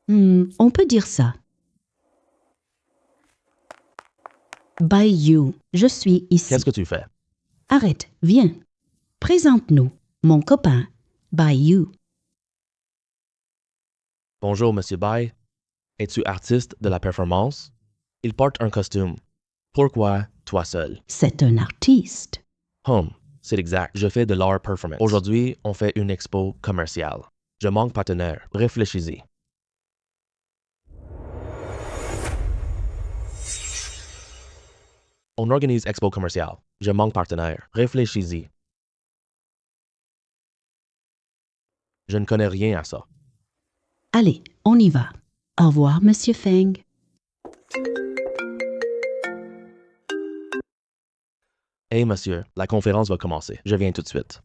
On peut dire ça. Bayou, je suis ici. Qu'est-ce que tu fais? Arrête, viens. Présente-nous, mon copain, Bayou. Bonjour, Monsieur Bai. Es-tu artiste de la performance? Il porte un costume. Pourquoi toi seul? C'est un artiste. C'est exact. Je fais de l'art performance. Aujourd'hui, on fait une expo commerciale. Je manque partenaire. Réfléchis-y. On organise expo commerciale. Je manque partenaire. Réfléchis-y. Je ne connais rien à ça. Allez, on y va. Au revoir, Monsieur Feng. Hey, monsieur, la conférence va commencer. Je viens tout de suite.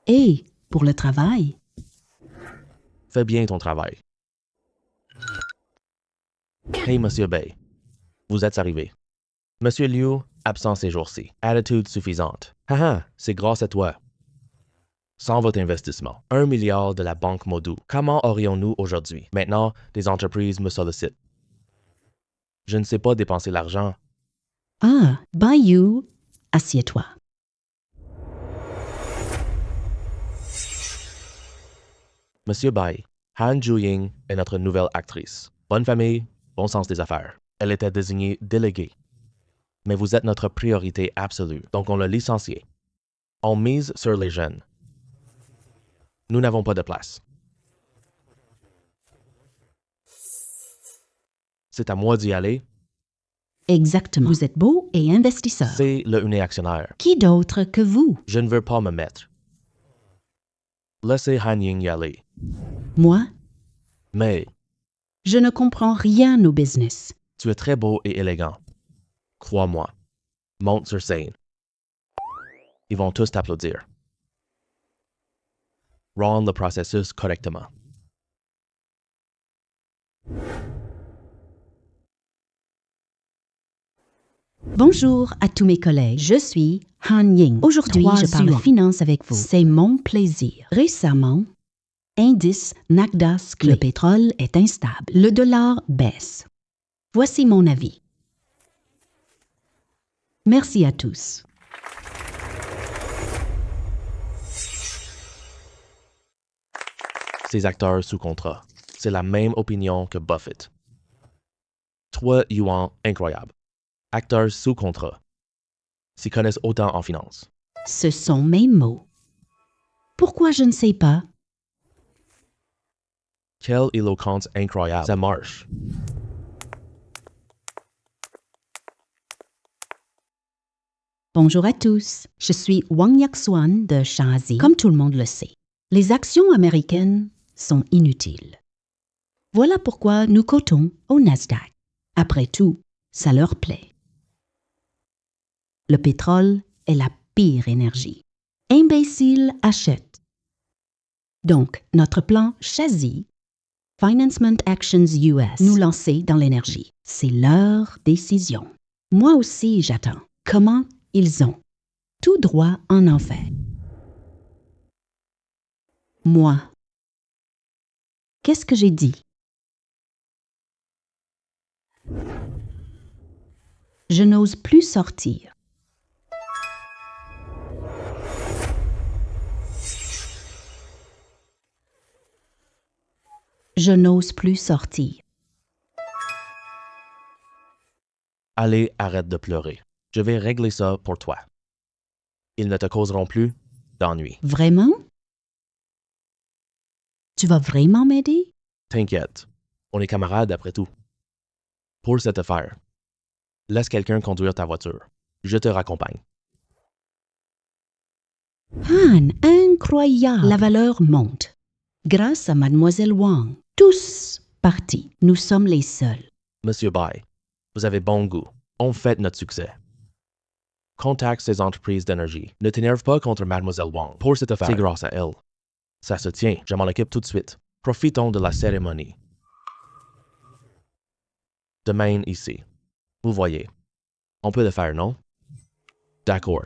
Et pour le travail, Fais bien ton travail. Hey, Monsieur Bay. Vous êtes arrivé. Monsieur Liu, absent ces jours-ci. Attitude suffisante. Haha, c'est grâce à toi. Sans votre investissement. 1 milliard de la Banque Modou. Comment aurions-nous aujourd'hui? Maintenant, des entreprises me sollicitent. Je ne sais pas dépenser l'argent. ah, Bayou, assieds-toi. Monsieur Bai, Han Juying est notre nouvelle actrice. Bonne famille, bon sens des affaires. Elle était désignée déléguée. Mais vous êtes notre priorité absolue, donc on l'a licenciée. On mise sur les jeunes. Nous n'avons pas de place. C'est à moi d'y aller. Exactement. Vous êtes beau et investisseur. C'est le unique actionnaire. Qui d'autre que vous? Je ne veux pas me mettre. Laissez Han Ying y aller. Moi, Mais je ne comprends rien au business. tu es très beau et élégant. Crois-moi. Monte sur scène. Ils vont tous t'applaudir. Rends le processus correctement. Bonjour à tous mes collègues. Je suis Han Ying. Aujourd'hui, je parle finance avec vous. C'est mon plaisir. Récemment, indice Nasdaq, le pétrole est instable. Le dollar baisse. Voici mon avis. Merci à tous. Ces acteurs sous contrat. C'est la même opinion que Buffett. 3 yuan incroyable. Acteurs sous contrat. S'y connaissent autant en finance. Ce sont mes mots. Pourquoi je ne sais pas? Quelle éloquence incroyable. Ça marche. Bonjour à tous. Je suis Wang Yakswan de Shaanxi. Comme tout le monde le sait, les actions américaines sont inutiles. Voilà pourquoi nous cotons au Nasdaq. Après tout, ça leur plaît. Le pétrole est la pire énergie. Imbéciles achètent. Donc, notre plan Shaanxi, Financement Actions US, nous lancer dans l'énergie. C'est leur décision. Moi aussi, j'attends. Comment ils ont tout droit en enfer. Moi. Qu'est-ce que j'ai dit? Je n'ose plus sortir. Je n'ose plus sortir. Allez, arrête de pleurer. Je vais régler ça pour toi. Ils ne te causeront plus d'ennui. Vraiment? Tu vas vraiment m'aider? T'inquiète, on est camarades après tout. Pour cette affaire, laisse quelqu'un conduire ta voiture. Je te raccompagne. Han, incroyable! La valeur monte. Grâce à Mademoiselle Wang. Tous partis. Nous sommes les seuls. Monsieur Bai, vous avez bon goût. On fête notre succès. Contacte ces entreprises d'énergie. Ne t'énerve pas contre Mademoiselle Wang. Pour cette affaire, c'est grâce à elle. Ça se tient, je m'en occupe tout de suite. Profitons de la cérémonie. Demain ici. Vous voyez. On peut le faire, non? D'accord.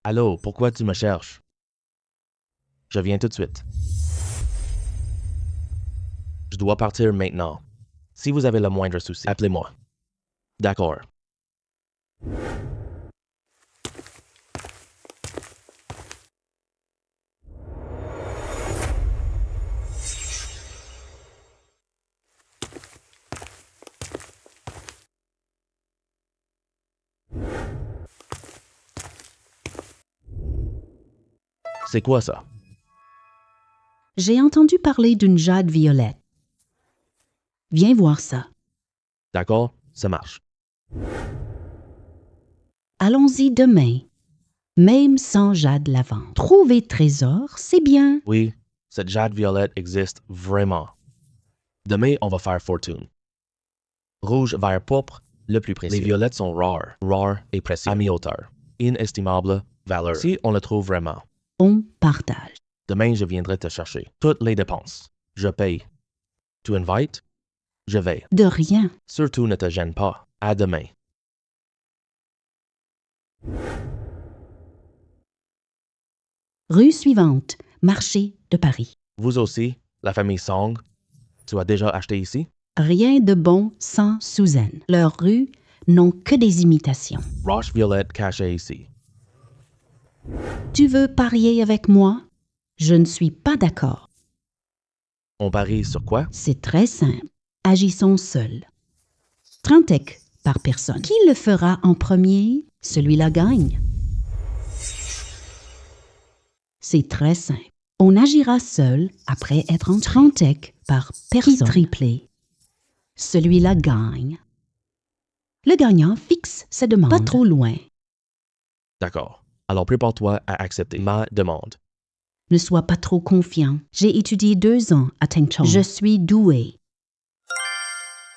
Allô, pourquoi tu me cherches? Je viens tout de suite. dois partir maintenant. Si vous avez le moindre souci, appelez-moi. D'accord. C'est quoi ça? J'ai entendu parler d'une jade violette. Viens voir ça. D'accord, ça marche. Allons-y demain, même sans jade lavande. Trouver trésor, c'est bien. Oui, cette jade violette existe vraiment. Demain, on va faire fortune. Rouge, vert, pourpre, le plus précieux. Les violettes sont rares et précieux. À mi-hauteur. Inestimable valeur. Si on le trouve vraiment. On partage. Demain, je viendrai te chercher. Toutes les dépenses. Je paye. Tu invites? Je vais. De rien. Surtout ne te gêne pas. À demain. Rue suivante, marché de Paris. Vous aussi, la famille Song, tu as déjà acheté ici? Rien de bon sans Suzanne. Leurs rues n'ont que des imitations. Roche violette cachée ici. Tu veux parier avec moi? Je ne suis pas d'accord. On parie sur quoi? C'est très simple. Agissons seuls. 30 écs par personne. Qui le fera en premier? Celui-là gagne. C'est très simple. On agira seul après être en 30 écs par personne. Qui triplé? Celui-là gagne. Le gagnant fixe sa demande. Pas trop loin. D'accord. Alors prépare-toi à accepter ma demande. Ne sois pas trop confiant. J'ai étudié 2 ans à Teng Chong. Je suis doué.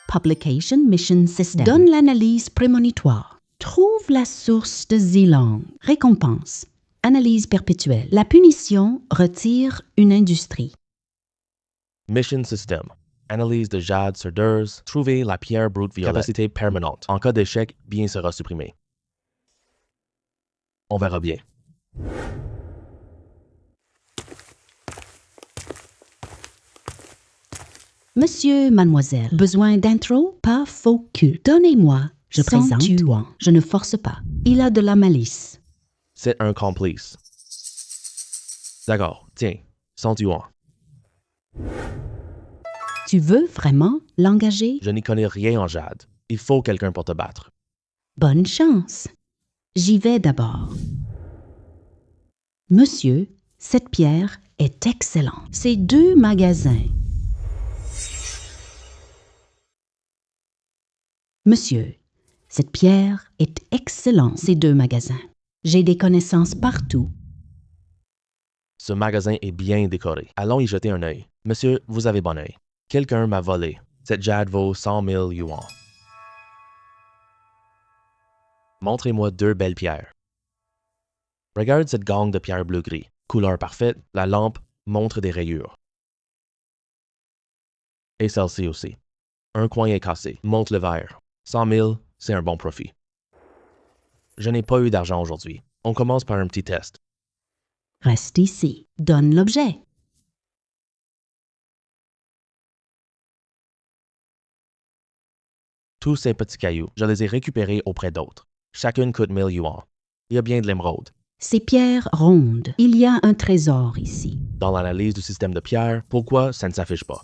Publication Mission System. Donne l'analyse prémonitoire. Trouve la source de Zilong. Récompense. Analyse perpétuelle. La punition retire une industrie. Mission System. Analyse de jade sur Durs. Trouver la pierre brute violette. Capacité permanente. En cas d'échec, bien sera supprimé. On verra bien. Monsieur, mademoiselle, besoin d'intro? Pas faux cul. Donnez-moi. Je présente. Je ne force pas. Il a de la malice. C'est un complice. D'accord, tiens, 100 yuan. Tu veux vraiment l'engager? Je n'y connais rien en jade. Il faut quelqu'un pour te battre. Bonne chance. J'y vais d'abord. Monsieur, cette pierre est excellente. C'est 2 magasins. Monsieur, cette pierre est excellente. C'est 2 magasins. J'ai des connaissances partout. Ce magasin est bien décoré. Allons y jeter un œil. Monsieur, vous avez bon œil. Quelqu'un m'a volé. Cette jade vaut 100 000 yuan. Montrez-moi 2 belles pierres. Regarde cette gangue de pierre bleu-gris. Couleur parfaite, la lampe montre des rayures. Et celle-ci aussi. Un coin est cassé. Montre le verre. 100 000, c'est un bon profit. Je n'ai pas eu d'argent aujourd'hui. On commence par un petit test. Reste ici. Donne l'objet. Tous ces petits cailloux, je les ai récupérés auprès d'autres. Chacune coûte 1000 yuan. Il y a bien de l'émeraude. Ces pierres rondes. Il y a un trésor ici. Dans l'analyse du système de pierre, pourquoi ça ne s'affiche pas?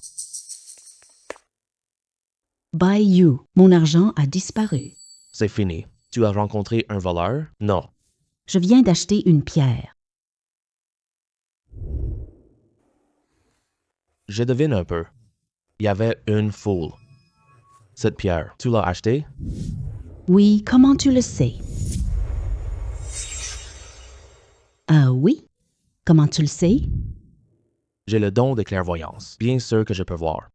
By you. Mon argent a disparu. C'est fini. Tu as rencontré un voleur? Non. Je viens d'acheter une pierre. Je devine un peu. Il y avait une foule. Cette pierre, tu l'as achetée? Oui, comment tu le sais? Ah oui? Comment tu le sais? J'ai le don de clairvoyance. Bien sûr que je peux voir.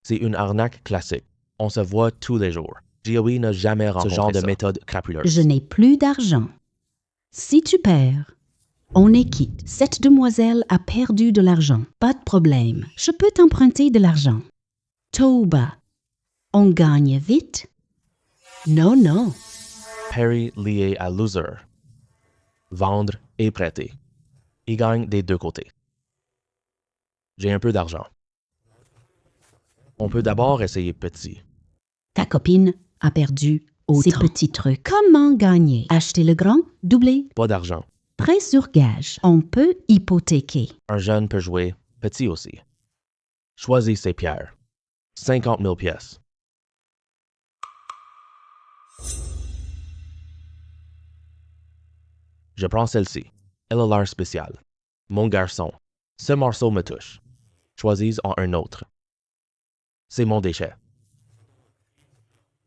C'est une arnaque classique. On se voit tous les jours. GOE n'a jamais rencontré ce genre de méthode crapuleuse. Je n'ai plus d'argent. Si tu perds, on est quitte. Cette demoiselle a perdu de l'argent. Pas de problème. Je peux t'emprunter de l'argent. Toba, on gagne vite? Non, non. Pari lié à loser. Vendre et prêter. Il gagne des 2 côtés. J'ai un peu d'argent. On peut d'abord essayer petit. Ta copine a perdu autant. Ces petits trucs. Comment gagner? Acheter le grand, doubler, Pas d'argent. prêt sur gage. On peut hypothéquer. Un jeune peut jouer petit aussi. Choisis ses pierres. 50 000 pièces. Je prends celle-ci. Elle a l'air spéciale. Mon garçon, ce morceau me touche. Choisis en un autre. C'est mon déchet.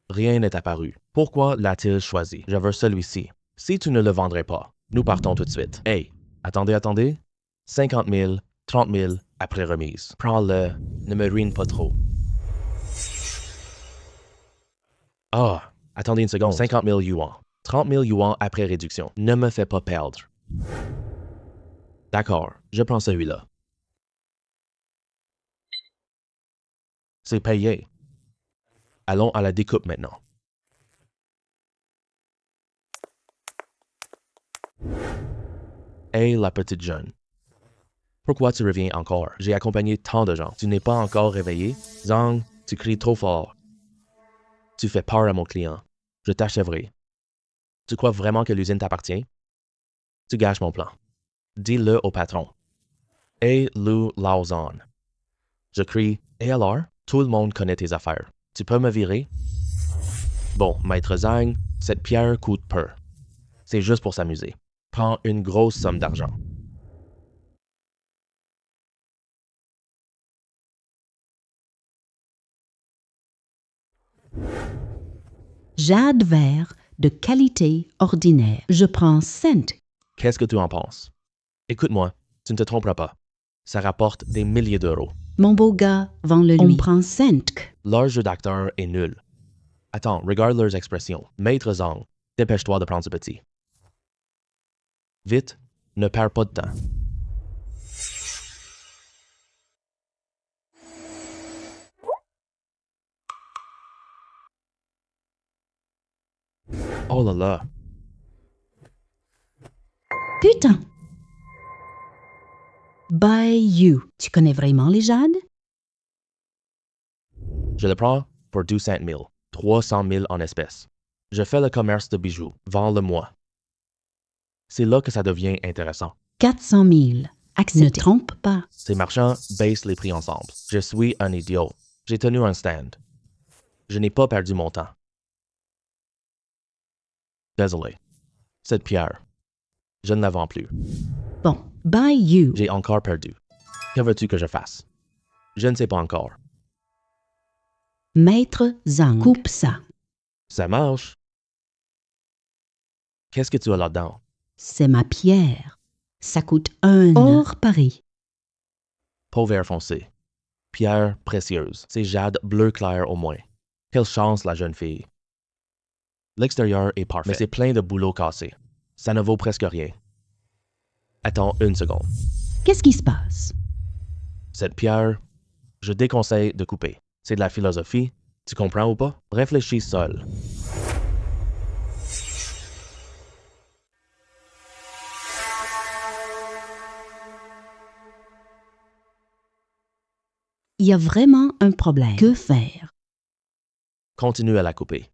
Rien n'est apparu. Pourquoi l'a-t-il choisi? Je veux celui-ci. Si tu ne le vendrais pas, nous partons tout de suite. Hey, attendez. 50 000, 30 000, après remise. Prends-le, ne me ruine pas trop. Ah, attendez une seconde. 50 000 yuan. 30 000 yuan après réduction. Ne me fais pas perdre. D'accord, je prends celui-là. C'est payé. Allons à la découpe maintenant. Hey, la petite jeune. Pourquoi tu reviens encore? J'ai accompagné tant de gens. Tu n'es pas encore réveillé? Zhang, tu cries trop fort. Tu fais peur à mon client. Je t'achèverai. Tu crois vraiment que l'usine t'appartient? Tu gâches mon plan. Dis-le au patron. Hey, Lu Laozan. Je crie, et alors? Tout le monde connaît tes affaires. Tu peux me virer? Bon, maître Zhang, cette pierre coûte peu. C'est juste pour s'amuser. Prends une grosse somme d'argent. Jade vert de qualité ordinaire. Je prends cent. Qu'est-ce que tu en penses? Écoute-moi, tu ne te tromperas pas. Ça rapporte des milliers d'euros. Mon beau gars, vends-le lui. On prend cent. Leur jeu d'acteur est nul. Attends, regarde leurs expressions. Maître Zhang, dépêche-toi de prendre ce petit. Vite, ne perds pas de temps. Oh là là, Putain! By you. Tu connais vraiment les jades? je le prends pour 200 000, 300 000 en espèces. Je fais le commerce de bijoux, vends-le-moi. C'est là que ça devient intéressant. 400 000. Accepté. Ne trompe pas. Ces marchands baissent les prix ensemble. Je suis un idiot. J'ai tenu un stand. Je n'ai pas perdu mon temps. Désolé. Cette pierre, je ne la vends plus. Bon, by you. J'ai encore perdu. Que veux-tu que je fasse? Je ne sais pas encore. Maître Zhang. Coupe ça. Ça marche. Qu'est-ce que tu as là-dedans? C'est ma pierre. Ça coûte un hors Paris. Peau vert foncé. Pierre précieuse. C'est jade bleu clair au moins. Quelle chance, la jeune fille. L'extérieur est parfait, mais c'est plein de bouleaux cassés. Ça ne vaut presque rien. Attends une seconde. Qu'est-ce qui se passe? Cette pierre, je déconseille de couper. C'est de la philosophie. Tu comprends ou pas? Réfléchis seul. Il y a vraiment un problème. Que faire? Continue à la couper.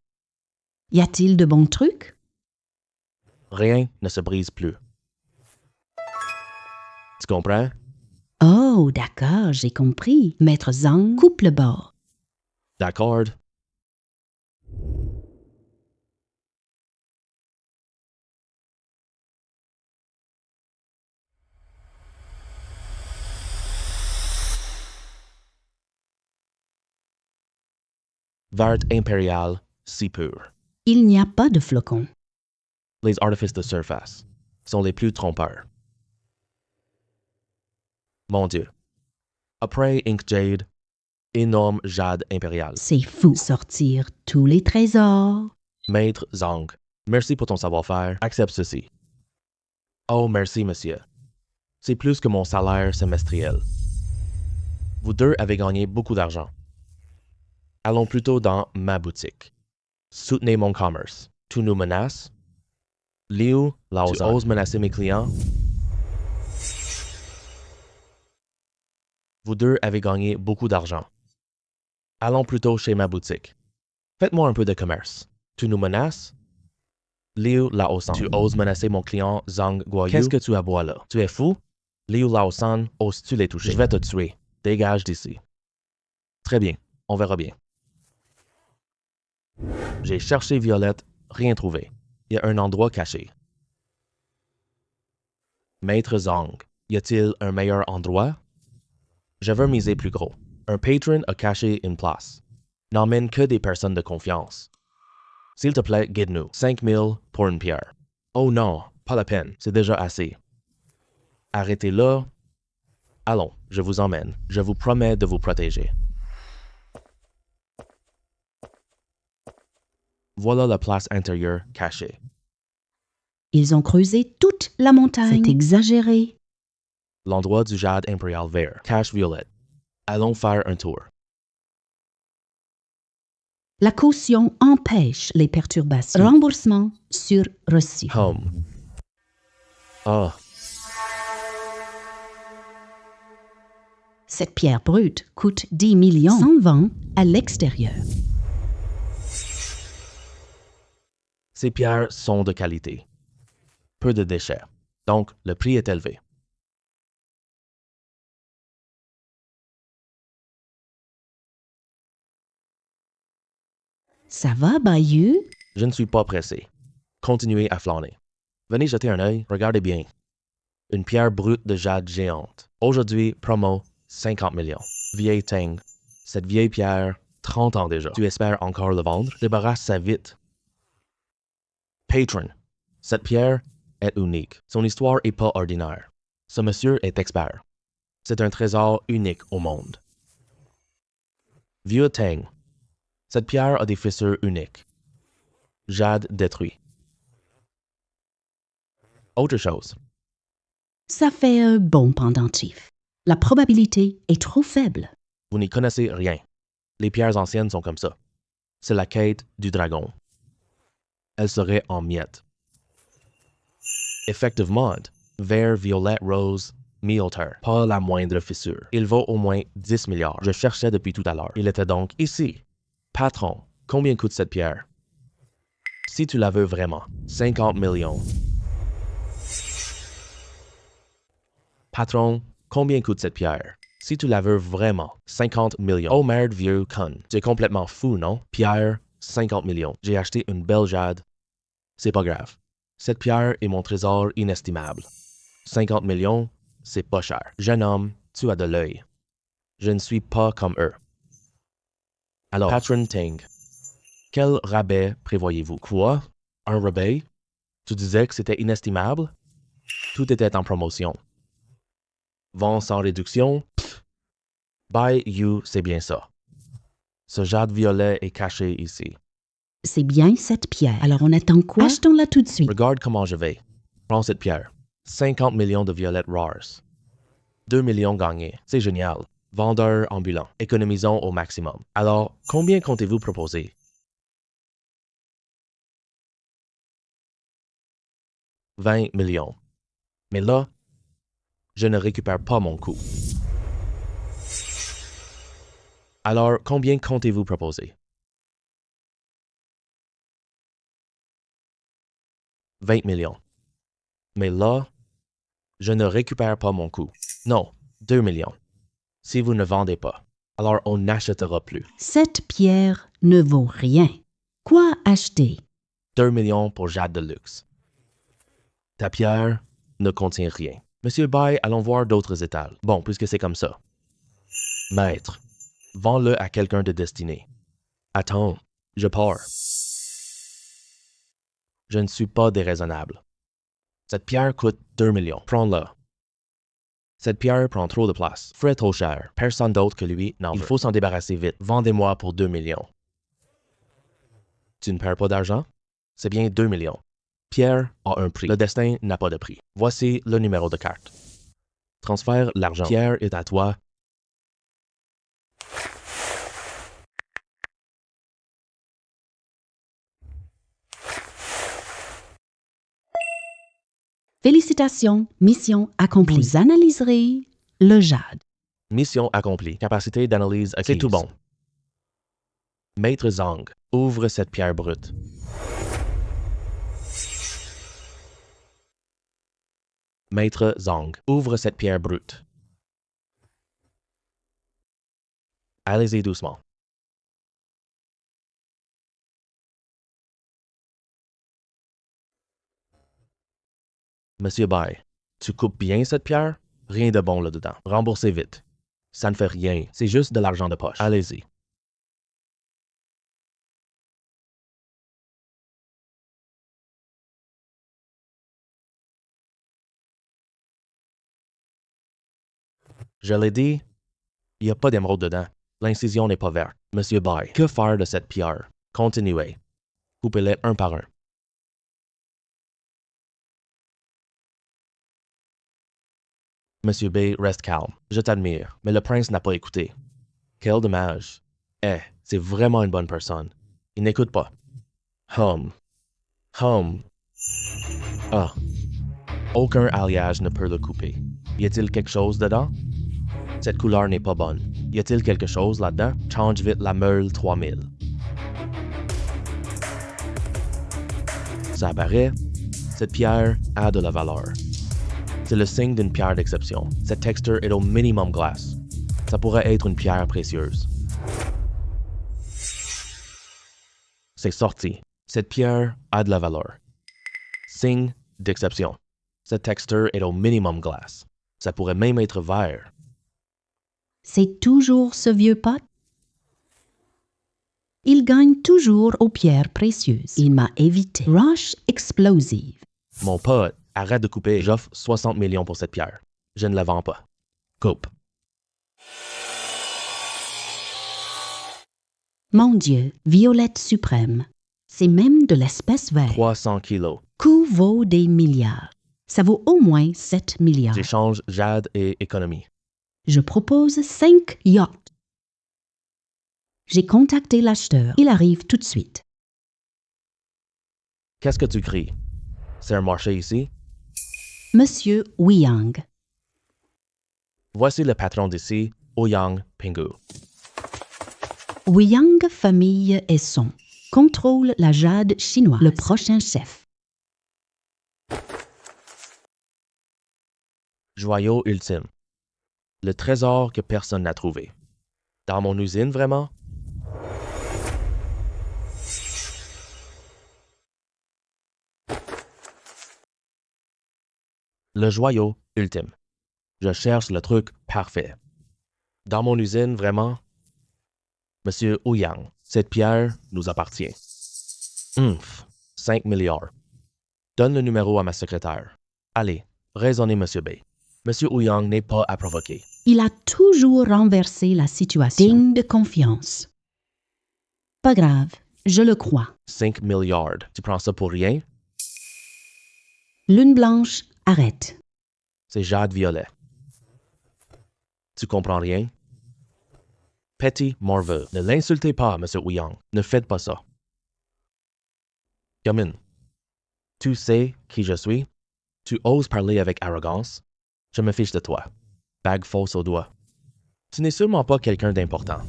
Y a-t-il de bons trucs? Rien ne se brise plus. Tu comprends? Oh, d'accord, j'ai compris. Maître Zhang coupe le bord. D'accord? Vert impérial, si pur. Il n'y a pas de flocons. Les artifices de surface sont les plus trompeurs. Mon Dieu. Après Ink Jade, énorme jade impérial. C'est fou. Sortir tous les trésors. Maître Zhang, merci pour ton savoir-faire. Accepte ceci. Oh, merci, monsieur. C'est plus que mon salaire semestriel. Vous deux avez gagné beaucoup d'argent. Allons plutôt dans ma boutique. Soutenez mon commerce. Tu nous menaces? Liu Laozan, tu oses menacer mes clients? Vous deux avez gagné beaucoup d'argent. Allons plutôt chez ma boutique. Faites-moi un peu de commerce. Tu nous menaces? Liu Laosan. Tu oses menacer mon client Zhang Guoyu? Qu'est-ce que tu aboies là? Tu es fou? Liu Laosan, oses-tu les toucher? Je vais te tuer. Dégage d'ici. Très bien, on verra bien. J'ai cherché Violette, rien trouvé. Il y a un endroit caché. Maître Zhang, y a-t-il un meilleur endroit? Je veux miser plus gros. Un patron a caché une place. N'emmène que des personnes de confiance. S'il te plaît, guide-nous. 5000 pour une pierre. Oh non, pas la peine, c'est déjà assez. Arrêtez là. Allons, je vous emmène. Je vous promets de vous protéger. Voilà la place intérieure cachée. Ils ont creusé toute la montagne. C'est exagéré. L'endroit du jade impérial vert. Cache Violette. Allons faire un tour. La caution empêche les perturbations. Remboursement sur reçu. Home. Ah, Cette pierre brute coûte 10 millions. S'en vend à l'extérieur. ces pierres sont de qualité. Peu de déchets. Donc, le prix est élevé. Ça va, Bayou? Je ne suis pas pressé. Continuez à flâner. Venez jeter un œil, regardez bien. Une pierre brute de jade géante. Aujourd'hui, promo, 50 millions. Vieille Tang. Cette vieille pierre, 30 ans déjà. Tu espères encore le vendre? Débarrasse-ça vite. Patron. Cette pierre est unique. Son histoire est pas ordinaire. Ce monsieur est expert. C'est un trésor unique au monde. Vieux Tang. Cette pierre a des fissures uniques. Jade détruit. Autre chose. Ça fait un bon pendentif. La probabilité est trop faible. Vous n'y connaissez rien. Les pierres anciennes sont comme ça. C'est la quête du dragon. Elle serait en miettes. Effectivement, vert, violet, rose, militaire. Pas la moindre fissure. Il vaut au moins 10 milliards. Je cherchais depuis tout à l'heure. Il était donc ici. Patron, combien coûte cette pierre? Si tu la veux vraiment, 50 millions. Patron, combien coûte cette pierre? Si tu la veux vraiment, 50 millions. Oh merde, vieux con. Tu es complètement fou, non? Pierre, 50 millions. J'ai acheté une belle jade. C'est pas grave. Cette pierre est mon trésor inestimable. 50 millions, c'est pas cher. Jeune homme, tu as de l'œil. Je ne suis pas comme eux. Alors, Patron Tang, quel rabais prévoyez-vous? Quoi? Un rabais? Tu disais que c'était inestimable? Tout était en promotion. Vent sans réduction? Pff. Buy you, c'est bien ça. Ce jade violet est caché ici. C'est bien cette pierre. Alors on attend quoi? Achetons-la tout de suite. Regarde comment je vais. Prends cette pierre. 50 millions de violettes rares. 2 millions gagnés. C'est génial. Vendeur ambulant. Économisons au maximum. Alors, combien comptez-vous proposer? 20 millions. Mais là, je ne récupère pas mon coût. Alors, combien comptez-vous proposer? 20 millions. Mais là, je ne récupère pas mon coût. Non, 2 millions. Si vous ne vendez pas, alors on n'achètera plus. Cette pierre ne vaut rien. Quoi acheter? 2 millions pour jade de luxe. Ta pierre ne contient rien. Monsieur Bay, allons voir d'autres étals. Bon, puisque c'est comme ça. Maître, vends-le à quelqu'un de destiné. Attends, je pars. Je ne suis pas déraisonnable. Cette pierre coûte 2 millions. Prends-la. Cette pierre prend trop de place. Frais trop cher. Personne d'autre que lui n'en veut. Il faut s'en débarrasser vite. Vendez-moi pour 2 millions. Tu ne perds pas d'argent? C'est bien 2 millions. Pierre a un prix. Le destin n'a pas de prix. Voici le numéro de carte. Transfère l'argent. Pierre est à toi. Félicitations, mission accomplie. Vous analyserez le jade. Mission accomplie. Capacité d'analyse acquise. C'est tout bon. Maître Zhang, ouvre cette pierre brute. Maître Zhang, ouvre cette pierre brute. Allez-y doucement. Monsieur Bai, tu coupes bien cette pierre? Rien de bon là-dedans. Remboursez vite. Ça ne fait rien, c'est juste de l'argent de poche. Allez-y. Je l'ai dit, il n'y a pas d'émeraude dedans. L'incision n'est pas verte. Monsieur Bai, que faire de cette pierre? Continuez. Coupez-les un par un. Monsieur B reste calme. Je t'admire, mais le prince n'a pas écouté. Quel dommage. C'est vraiment une bonne personne. Il n'écoute pas. Ah. Aucun alliage ne peut le couper. Y a-t-il quelque chose dedans? Cette couleur n'est pas bonne. Y a-t-il quelque chose là-dedans? Change vite la meule 3000. Ça apparaît. Cette pierre a de la valeur. C'est le signe d'une pierre d'exception. Cette texture est au minimum glace. Ça pourrait être une pierre précieuse. C'est sorti. Cette pierre a de la valeur. Signe d'exception. Cette texture est au minimum glace. Ça pourrait même être vert. C'est toujours ce vieux pote? Il gagne toujours aux pierres précieuses. Il m'a évité. Roche explosive. Mon pote, arrête de couper. J'offre 60 millions pour cette pierre. Je ne la vends pas. Coupe. Mon Dieu, violette suprême. C'est même de l'espèce verte. 300 kilos. Coût vaut des milliards. Ça vaut au moins 7 milliards. J'échange jade et économie. Je propose 5 yachts. J'ai contacté l'acheteur. Il arrive tout de suite. Qu'est-ce que tu cries? C'est un marché ici? Monsieur Ouyang. Voici le patron d'ici, Ouyang Pingu. Ouyang famille et son. Contrôle la jade chinoise. Le prochain chef. Joyau ultime. Le trésor que personne n'a trouvé. Dans mon usine, vraiment? Le joyau ultime. Je cherche le truc parfait. Dans mon usine, vraiment? Monsieur Ouyang, cette pierre nous appartient. 5 milliards. Donne le numéro à ma secrétaire. Allez, raisonnez, Monsieur B. Monsieur Ouyang n'est pas à provoquer. Il a toujours renversé la situation. Digne de confiance. Pas grave, je le crois. 5 milliards. Tu prends ça pour rien? Lune blanche, arrête. C'est jade violet. Tu comprends rien? Petit morveux. Ne l'insultez pas, Monsieur Ouyang. Ne faites pas ça. Gamine, tu sais qui je suis? Tu oses parler avec arrogance? Je me fiche de toi. Bague fausse au doigt. Tu n'es sûrement pas quelqu'un d'important.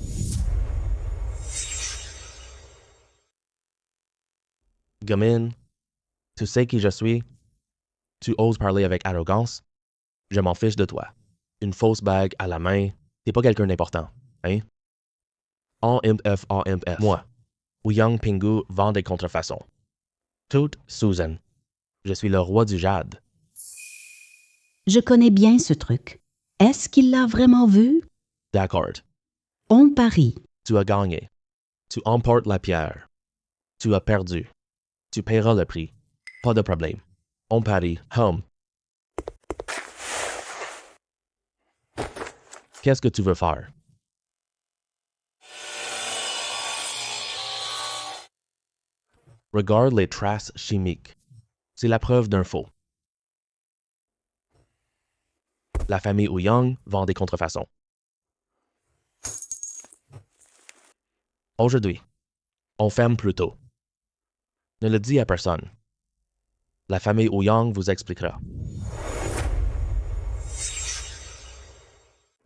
Gamine, tu sais qui je suis? Tu oses parler avec arrogance? Je m'en fiche de toi. Une fausse bague à la main, t'es pas quelqu'un d'important, hein? AMF. Moi, Ouyang Pingu vend des contrefaçons. Toute Susan. Je suis le roi du jade. Je connais bien ce truc. Est-ce qu'il l'a vraiment vu? D'accord. On parie. Tu as gagné. Tu emportes la pierre. Tu as perdu. Tu paieras le prix. Pas de problème. On parie. Qu'est-ce que tu veux faire? Regarde les traces chimiques. C'est la preuve d'un faux. La famille Ouyang vend des contrefaçons. Aujourd'hui, on ferme plus tôt. Ne le dis à personne. La famille Ouyang vous expliquera.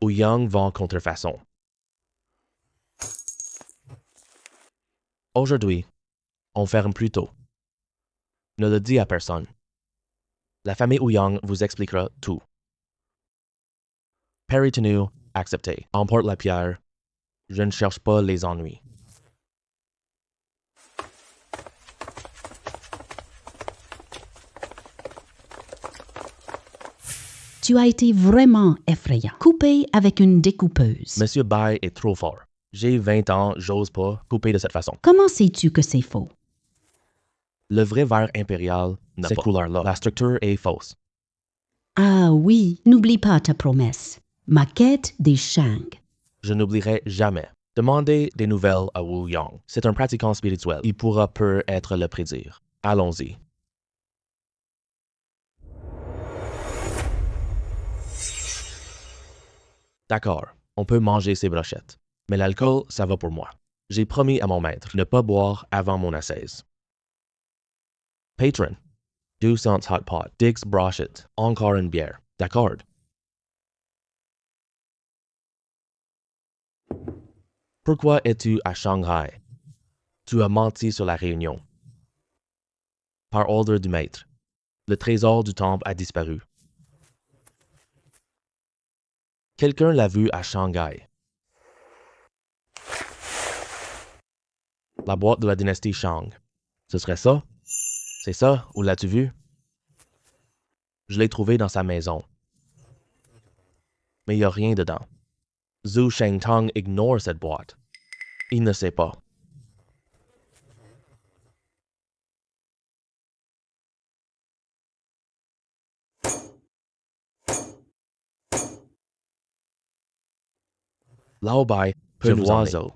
Ouyang vend contrefaçon. Aujourd'hui, on ferme plus tôt. Ne le dis à personne. La famille Ouyang vous expliquera tout. Perry Tenu, accepté. Emporte la pierre. Je ne cherche pas les ennuis. Tu as été vraiment effrayant. Coupé avec une découpeuse. Monsieur Bai est trop fort. J'ai 20 ans, j'ose pas couper de cette façon. Comment sais-tu que c'est faux? Le vrai verre impérial n'a cette couleur-là. La structure est fausse. Ah oui, n'oublie pas ta promesse. Ma quête des Shang. Je n'oublierai jamais. Demandez des nouvelles à Wu Yang. C'est un pratiquant spirituel. Il pourra peut-être le prédire. Allons-y. D'accord, on peut manger ces brochettes. Mais l'alcool, ça va pour moi. J'ai promis à mon maître ne pas boire avant mon assaise. Patron, 200 hot pot, 10 brochettes, encore une bière. D'accord. Pourquoi es-tu à Shanghai? Tu as menti sur la réunion. Par ordre du maître, le trésor du temple a disparu. Quelqu'un l'a vu à Shanghai. La boîte de la dynastie Shang. Ce serait ça? C'est ça, où l'as-tu vu? Je l'ai trouvé dans sa maison. Mais il n'y a rien dedans. Zhu Shengtang ignore cette boîte. Il ne sait pas. Lao Bai peut nous oiseau.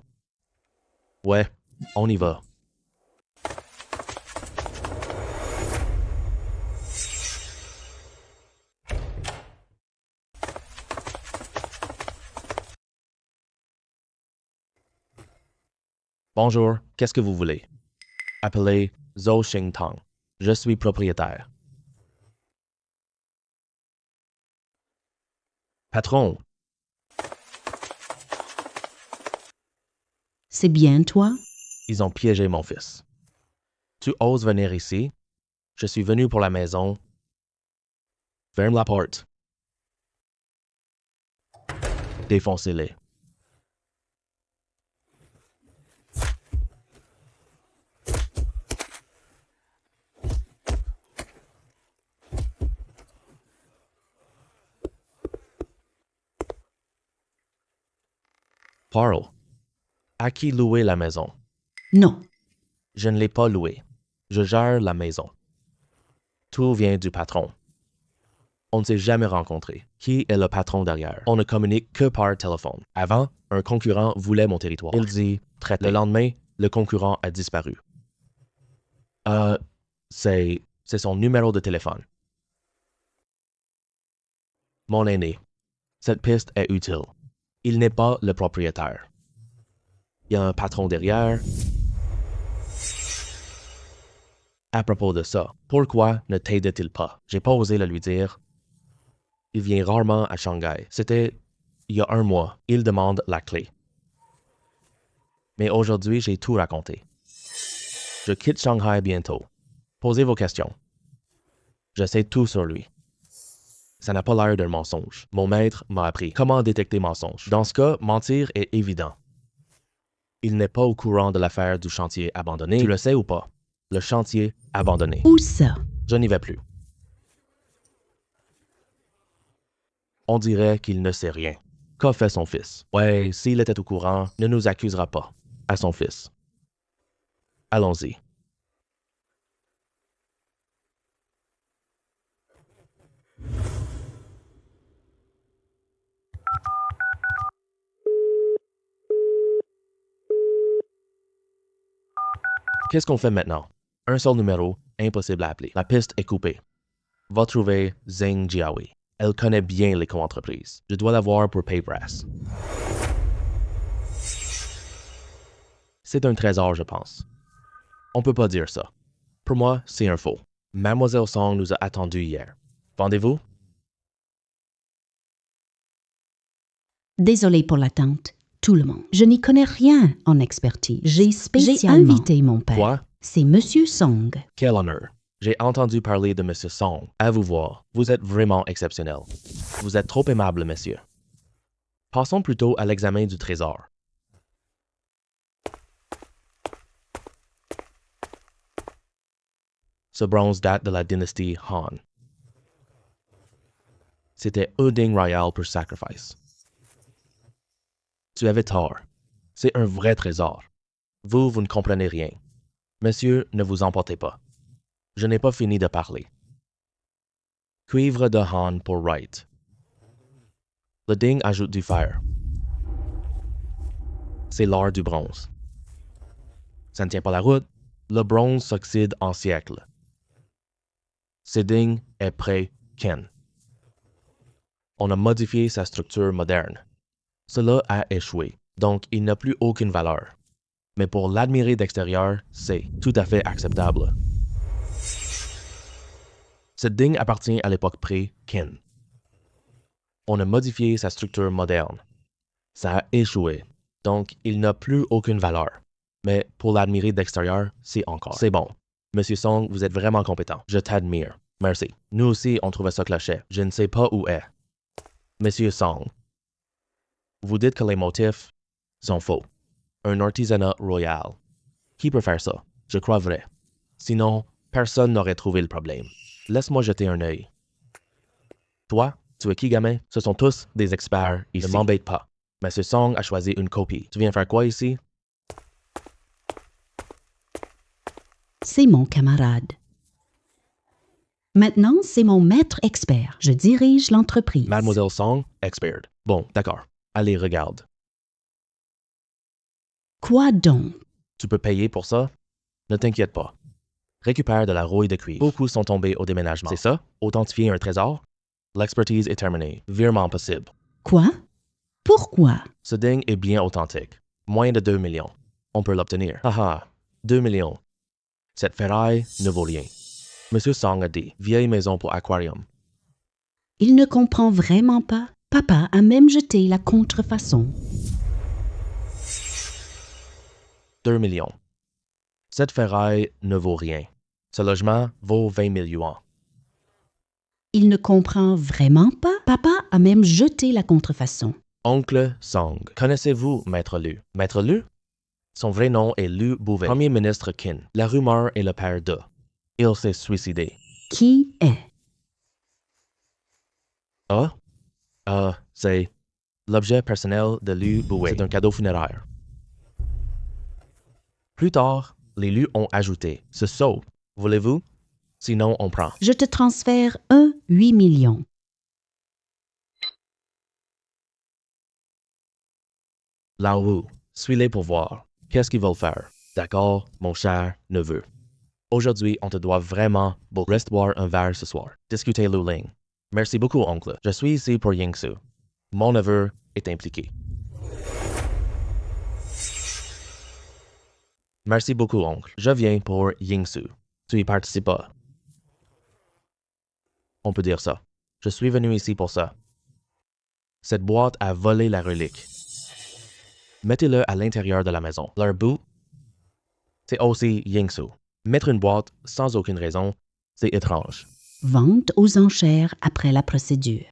Ouais, on y va. Bonjour, qu'est-ce que vous voulez? Appelez Zhou Xingtang. Je suis propriétaire. Patron, C'est bien toi? ils ont piégé mon fils. Tu oses venir ici? Je suis venu pour la maison. Ferme la porte. Défoncez-les. Parle. À qui louer la maison? Non. Je ne l'ai pas louée. Je gère la maison. Tout vient du patron. On ne s'est jamais rencontrés. Qui est le patron derrière? On ne communique que par téléphone. Avant, un concurrent voulait mon territoire. Il dit « traité ». Le lendemain, le concurrent a disparu. C'est son numéro de téléphone. Mon aîné, cette piste est utile. Il n'est pas le propriétaire. Il y a un patron derrière. À propos de ça, pourquoi ne t'aide-t-il pas? J'ai pas osé le lui dire. Il vient rarement à Shanghai. C'était il y a un mois. Il demande la clé. Mais aujourd'hui, j'ai tout raconté. Je quitte Shanghai bientôt. Posez vos questions. Je sais tout sur lui. Ça n'a pas l'air d'un mensonge. Mon maître m'a appris comment détecter mensonge. Dans ce cas, mentir est évident. Il n'est pas au courant de l'affaire du chantier abandonné. Tu le sais ou pas? Le chantier abandonné. Où ça? Je n'y vais plus. On dirait qu'il ne sait rien. Qu'a fait son fils? Ouais, s'il était au courant, ne nous accusera pas. À son fils. Allons-y. Qu'est-ce qu'on fait maintenant? Un seul numéro, impossible à appeler. La piste est coupée. Va trouver Zheng Jiaoui. Elle connaît bien les co-entreprises. Je dois la voir pour Paybrass. C'est un trésor, je pense. On peut pas dire ça. Pour moi, c'est un faux. Mademoiselle Song nous a attendus hier. Vendez-vous? Désolé pour l'attente. tout le monde. Je n'y connais rien en expertise. J'ai invité mon père. Quoi? C'est Monsieur Song. Quel honneur. J'ai entendu parler de Monsieur Song. À vous voir, vous êtes vraiment exceptionnel. Vous êtes trop aimable, monsieur. Passons plutôt à l'examen du trésor. Ce bronze date de la dynastie Han. C'était un digne royal pour sacrifice. Tu avais tort. C'est un vrai trésor. Vous ne comprenez rien. Monsieur, ne vous emportez pas. Je n'ai pas fini de parler. Cuivre de Han pour Wright. Le digne ajoute du fer. C'est l'or du bronze. Ça ne tient pas la route. Le bronze s'oxyde en siècles. Siding est prêt Ken. On a modifié sa structure moderne. Cela a échoué, donc il n'a plus aucune valeur. Mais pour l'admirer d'extérieur, c'est tout à fait acceptable. Cette digne appartient à l'époque pré-Qin. On a modifié sa structure moderne. Ça a échoué, donc il n'a plus aucune valeur. Mais pour l'admirer d'extérieur, c'est encore. C'est bon. Monsieur Song, vous êtes vraiment compétent. Je t'admire. Merci. Nous aussi, on trouvait ça clochette. Je ne sais pas où est. Monsieur Song, vous dites que les motifs sont faux. Un artisanat royal. Qui peut faire ça? Je crois vrai. Sinon, personne n'aurait trouvé le problème. Laisse-moi jeter un œil. Toi, tu es qui, gamin? Ce sont tous des experts ici. Ne m'embête pas. Monsieur Song a choisi une copie. Tu viens faire quoi ici? C'est mon camarade. Maintenant, c'est mon maître expert. Je dirige l'entreprise. Mademoiselle Song, expert. Bon, d'accord. Allez, regarde. Quoi donc? Tu peux payer pour ça? Ne t'inquiète pas. Récupère de la rouille de cuivre. Beaucoup sont tombés au déménagement. C'est ça? Authentifier un trésor? L'expertise est terminée. Virement possible. Quoi? Pourquoi? Ce digne est bien authentique. Moins de 2 millions. On peut l'obtenir. Haha, 2 millions. Cette ferraille ne vaut rien. Monsieur Song a dit, vieille maison pour aquarium. Il ne comprend vraiment pas. Papa a même jeté la contrefaçon. 2 millions. Cette ferraille ne vaut rien. Ce logement vaut 20 000 yuans. Il ne comprend vraiment pas. Papa a même jeté la contrefaçon. Oncle Song. Connaissez-vous Maître Lu? Maître Lu? Son vrai nom est Lu Bouvet, premier ministre Qin. La rumeur est le père de. Il s'est suicidé. Qui est? C'est l'objet personnel de Lu Bouvet. C'est un cadeau funéraire. Plus tard, les Lu ont ajouté « Ce sceau, voulez-vous? Sinon, on prend. » Je te transfère 8 millions. Lao Wu, suis-les pour voir. Qu'est-ce qu'ils veulent faire? D'accord, mon cher neveu. Aujourd'hui, on te doit vraiment beaucoup. Reste boire un verre ce soir. Discuter Lu Ling. Merci beaucoup, oncle. Je suis ici pour Yingsu. Mon neveu est impliqué. Merci beaucoup, oncle. Je viens pour Yingsu. Tu y participes pas. On peut dire ça. Je suis venu ici pour ça. Cette boîte a volé la relique. Mettez-le à l'intérieur de la maison. Leur bout, c'est aussi Yingsu. Mettre une boîte sans aucune raison, c'est étrange. Vente aux enchères après la procédure.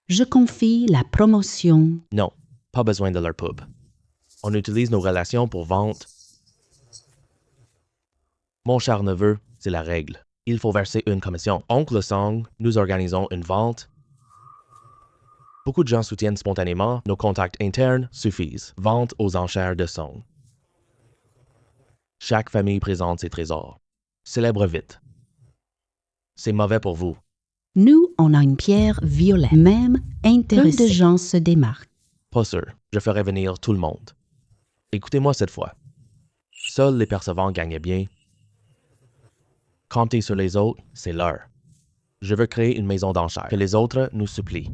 Je confie la promotion. Non, pas besoin de leur pub. On utilise nos relations pour vente. Mon cher neveu, c'est la règle. Il faut verser une commission. Oncle Song, nous organisons une vente. Beaucoup de gens soutiennent spontanément. Nos contacts internes suffisent. Vente aux enchères de Song. Chaque famille présente ses trésors. Célèbre vite. C'est mauvais pour vous. Nous, on a une pierre violette. Même intéressée. Peu de gens se démarquent. Pas sûr. Je ferai venir tout le monde. Écoutez-moi cette fois. Seuls les percevants gagnent bien. Compter sur les autres, c'est leur. Je veux créer une maison d'enchères. Que les autres nous supplient.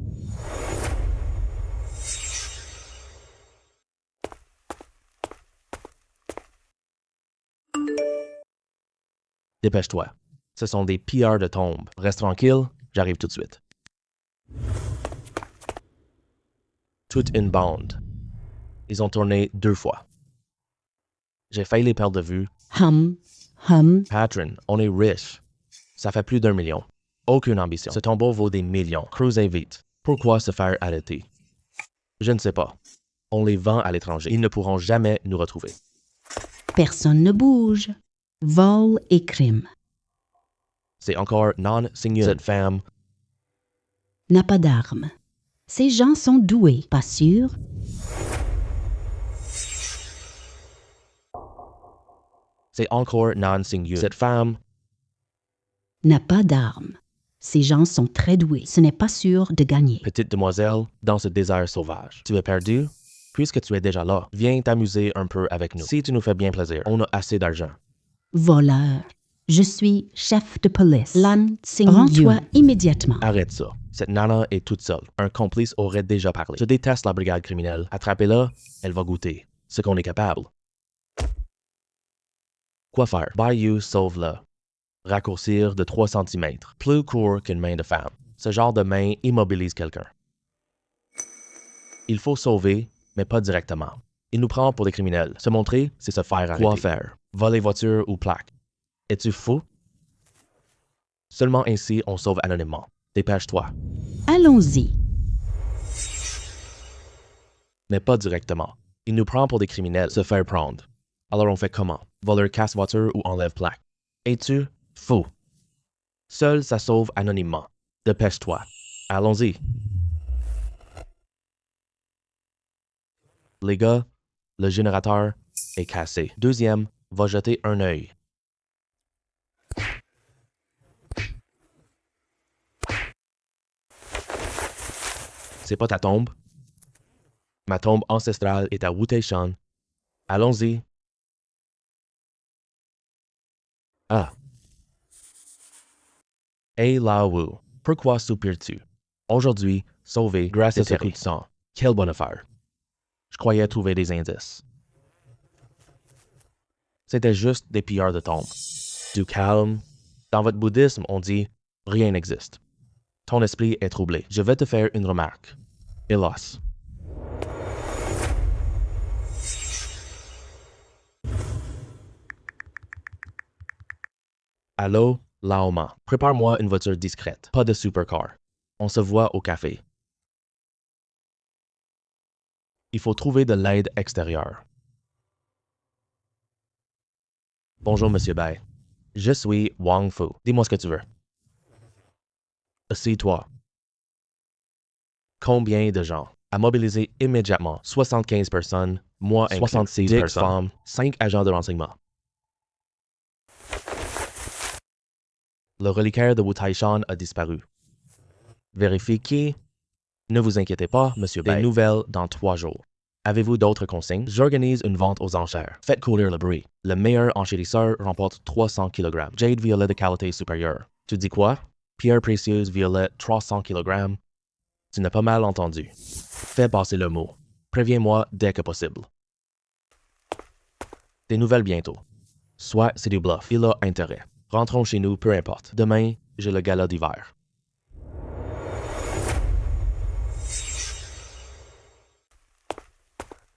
Dépêche-toi. Ce sont des pilleurs de tombes. Reste tranquille, j'arrive tout de suite. Toute une bande. Ils ont tourné 2 fois. J'ai failli les perdre de vue. Hum. Patron, on est riche. Ça fait plus d'1 million. Aucune ambition. Ce tombeau vaut des millions. Cruisez vite. Pourquoi se faire arrêter? Je ne sais pas. On les vend à l'étranger. Ils ne pourront jamais nous retrouver. Personne ne bouge. Vol et crime. C'est encore non singulier. Cette femme, N'a pas d'armes. Ces gens sont doués, pas sûr? c'est encore non singulier. Cette femme, N'a pas d'armes. Ces gens sont très doués. Ce n'est pas sûr de gagner. petite demoiselle, dans ce désert sauvage. Tu es perdu? Puisque tu es déjà là, viens t'amuser un peu avec nous. Si tu nous fais bien plaisir, on a assez d'argent. Voleur. Je suis chef de police. Lan Sing. Rends-toi immédiatement. Arrête ça. Cette nana est toute seule. Un complice aurait déjà parlé. Je déteste la brigade criminelle. Attrapez-la, elle va goûter. Ce qu'on est capable. Quoi faire? Bayou sauve-la. Raccourcir de 3 cm. Plus court qu'une main de femme. Ce genre de main immobilise quelqu'un. Il faut sauver, mais pas directement. Il nous prend pour des criminels. Se montrer, c'est se faire arrêter. Quoi faire? Voler voiture ou plaque. Es-tu fou? Seulement ainsi, on sauve anonymement. Dépêche-toi. Allons-y. Mais pas directement. Il nous prend pour des criminels. Se faire prendre. Alors on fait comment? Voleur casse voiture ou enlève plaque. Es-tu fou? Seul, ça sauve anonymement. Dépêche-toi. Allons-y. Les gars, le générateur est cassé. Deuxième, va jeter un œil. C'est pas ta tombe. Ma tombe ancestrale est à Wutei-Shan. Allons-y. Ah. Hey Lao-Wu, pourquoi soupires-tu? Aujourd'hui, sauvé grâce à ce coup de sang. Quelle bonne affaire. Je croyais trouver des indices. C'était juste des pilleurs de tombes. Du calme. Dans votre bouddhisme, on dit « rien n'existe ». Ton esprit est troublé. Je vais te faire une remarque. Hélas. Allô, Laoma. Prépare-moi une voiture discrète. Pas de supercar. On se voit au café. Il faut trouver de l'aide extérieure. Bonjour, Monsieur Bai. Je suis Wang Fu. Dis-moi ce que tu veux. Assis-toi. Combien de gens? À mobiliser immédiatement. 75 personnes, moi inclus. 66 personnes. Femmes, 5 agents de renseignement. Le reliquaire de Wutei-Shan a disparu. Vérifie qui? Ne vous inquiétez pas, Monsieur Bai. Des nouvelles dans 3 jours. Avez-vous d'autres consignes? J'organise une vente aux enchères. Faites courir le bruit. Le meilleur enchérisseur remporte 300 kg. Jade violet de qualité supérieure. Tu dis quoi? Pierre précieuse violet 300 kg. Tu n'as pas mal entendu. Fais passer le mot. Préviens-moi dès que possible. Des nouvelles bientôt. Soit c'est du bluff. Il a intérêt. Rentrons chez nous, peu importe. Demain, j'ai le gala d'hiver.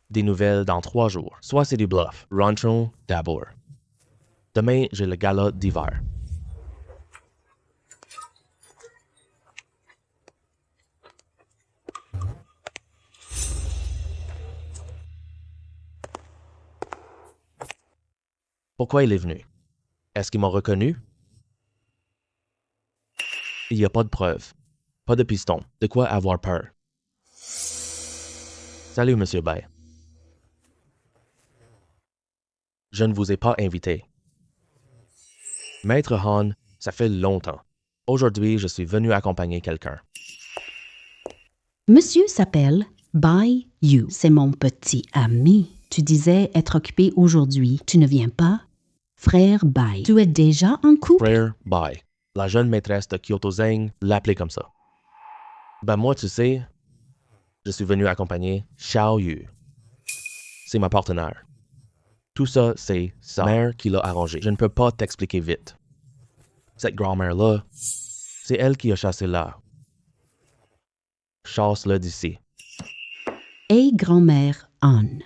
Des nouvelles dans 3 jours. Soit c'est du bluff. Rentrons d'abord. Demain, j'ai le gala d'hiver. Pourquoi il est venu? Est-ce qu'ils m'ont reconnu? Il n'y a pas de preuves. Pas de piston. De quoi avoir peur. Salut, Monsieur Bai. Je ne vous ai pas invité. Maître Han, ça fait longtemps. Aujourd'hui, je suis venu accompagner quelqu'un. Monsieur s'appelle Bai Yu. C'est mon petit ami. Tu disais être occupé aujourd'hui. Tu ne viens pas? Frère Bai. Tu es déjà en couple? Frère Bai. La jeune maîtresse de Kyoto Zeng l'appelait comme ça. Ben moi, tu sais, je suis venu accompagner Xiao Yu. C'est ma partenaire. Tout ça, c'est sa mère qui l'a arrangé. Je ne peux pas t'expliquer vite. Cette grand-mère-là, c'est elle qui a chassé là. Chasse-le d'ici. Hey, grand-mère, Han.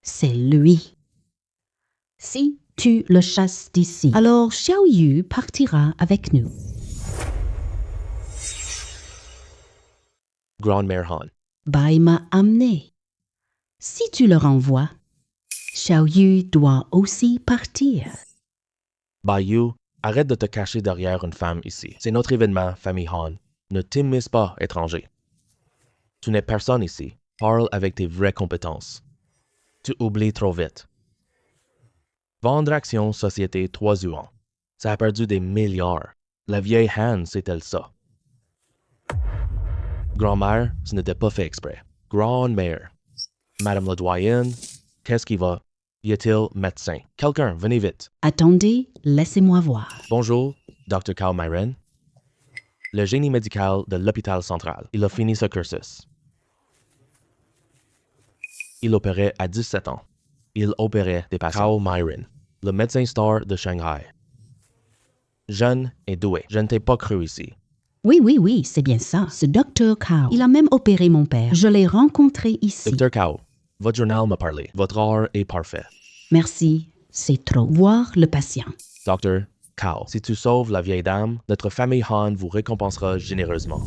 C'est lui. Si tu le chasses d'ici, alors Xiao Yu partira avec nous. Grand-mère Han. Bai m'a amené. Si tu le renvoies, Xiao Yu doit aussi partir. Bai Yu, arrête de te cacher derrière une femme ici. C'est notre événement, famille Han. Ne t'immisce pas, étranger. Tu n'es personne ici. Parle avec tes vraies compétences. Tu oublies trop vite. Vendre actions société 3 yuan. Ça a perdu des milliards. La vieille Han sait-elle ça? Grand-mère, ce n'était pas fait exprès. Grand-mère. Madame la doyenne, qu'est-ce qui va? Y a-t-il médecin? Quelqu'un, venez vite. Attendez, laissez-moi voir. Bonjour, Dr. Cao Myren. Le génie médical de l'hôpital central. Il a fini ce cursus. Il opérait à 17 ans. Il opérait des patients. Cao Myren, le médecin star de Shanghai. Jeune et doué. Je ne t'ai pas cru ici. Oui, c'est bien ça. Ce Dr. Cao, il a même opéré mon père. Je l'ai rencontré ici. Dr. Cao, votre journal m'a parlé. Votre art est parfait. Merci, c'est trop. Voir le patient. Dr. Cao, si tu sauves la vieille dame, notre famille Han vous récompensera généreusement.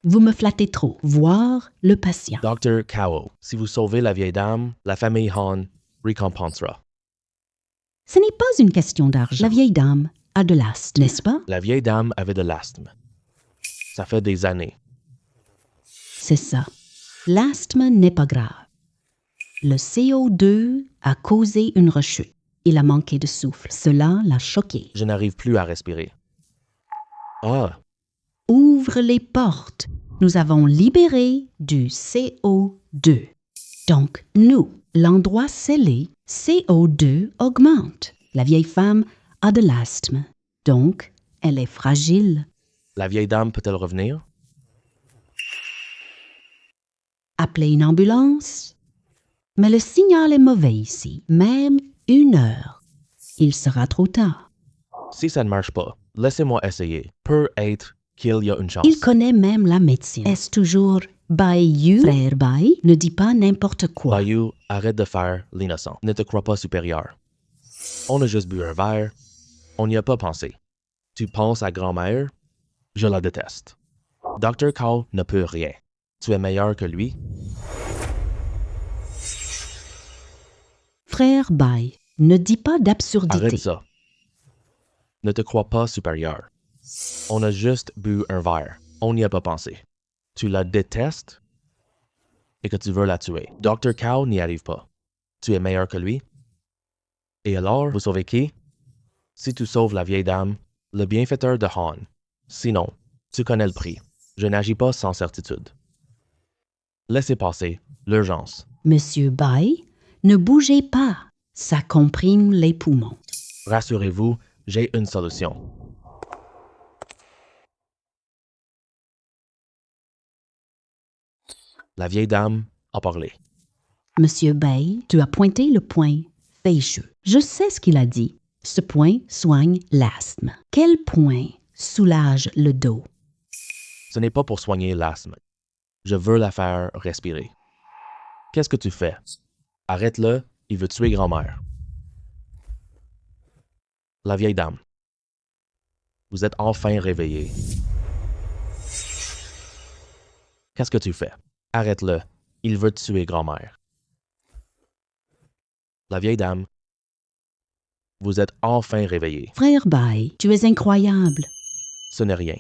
Vous me flattez trop. Voir le patient. Dr. Cao, si vous sauvez la vieille dame, la famille Han récompensera. Ce n'est pas une question d'argent. La vieille dame a de l'asthme, n'est-ce pas? La vieille dame avait de l'asthme. Ça fait des années. C'est ça. L'asthme n'est pas grave. Le CO2 a causé une rechute. Il a manqué de souffle. Cela l'a choqué. Je n'arrive plus à respirer. Ah, Ouvre les portes. Nous avons libéré du CO2. Donc, nous, l'endroit scellé, CO2 augmente. La vieille femme a de l'asthme. Donc, elle est fragile. la vieille dame peut-elle revenir? Appelez une ambulance. Mais le signal est mauvais ici. Même 1 heure. Il sera trop tard. Si ça ne marche pas, laissez-moi essayer. Peut-être qu'il y a une chance. Il connaît même la médecine. Est-ce toujours Bai Yu? Frère Bai, ne dis pas n'importe quoi. Bai Yu, arrête de faire l'innocent. Ne te crois pas supérieur. On a juste bu un verre. On n'y a pas pensé. Tu penses à grand-mère? Je la déteste. Dr. Cao ne peut rien. Tu es meilleur que lui? Frère Bai, ne dis pas d'absurdité. Arrête ça. Ne te crois pas supérieur. On a juste bu un verre. On n'y a pas pensé. Tu la détestes et que tu veux la tuer. Dr. Cao n'y arrive pas. Tu es meilleur que lui? Et alors, vous sauvez qui? Si tu sauves la vieille dame, le bienfaiteur de Han. Sinon, tu connais le prix. Je n'agis pas sans certitude. Laissez passer l'urgence. Monsieur Bai, ne bougez pas. Ça comprime les poumons. Rassurez-vous, j'ai une solution. La vieille dame a parlé. Monsieur Bai, tu as pointé le point fêcheux. Je sais ce qu'il a dit. Ce point soigne l'asthme. Quel point soulage le dos? Ce n'est pas pour soigner l'asthme. Je veux la faire respirer. Qu'est-ce que tu fais? Arrête-le, il veut tuer grand-mère. La vieille dame. Vous êtes enfin réveillée. Qu'est-ce que tu fais? Arrête-le, il veut tuer grand-mère. La vieille dame. Vous êtes enfin réveillée. Frère Bai, tu es incroyable. Ce n'est rien.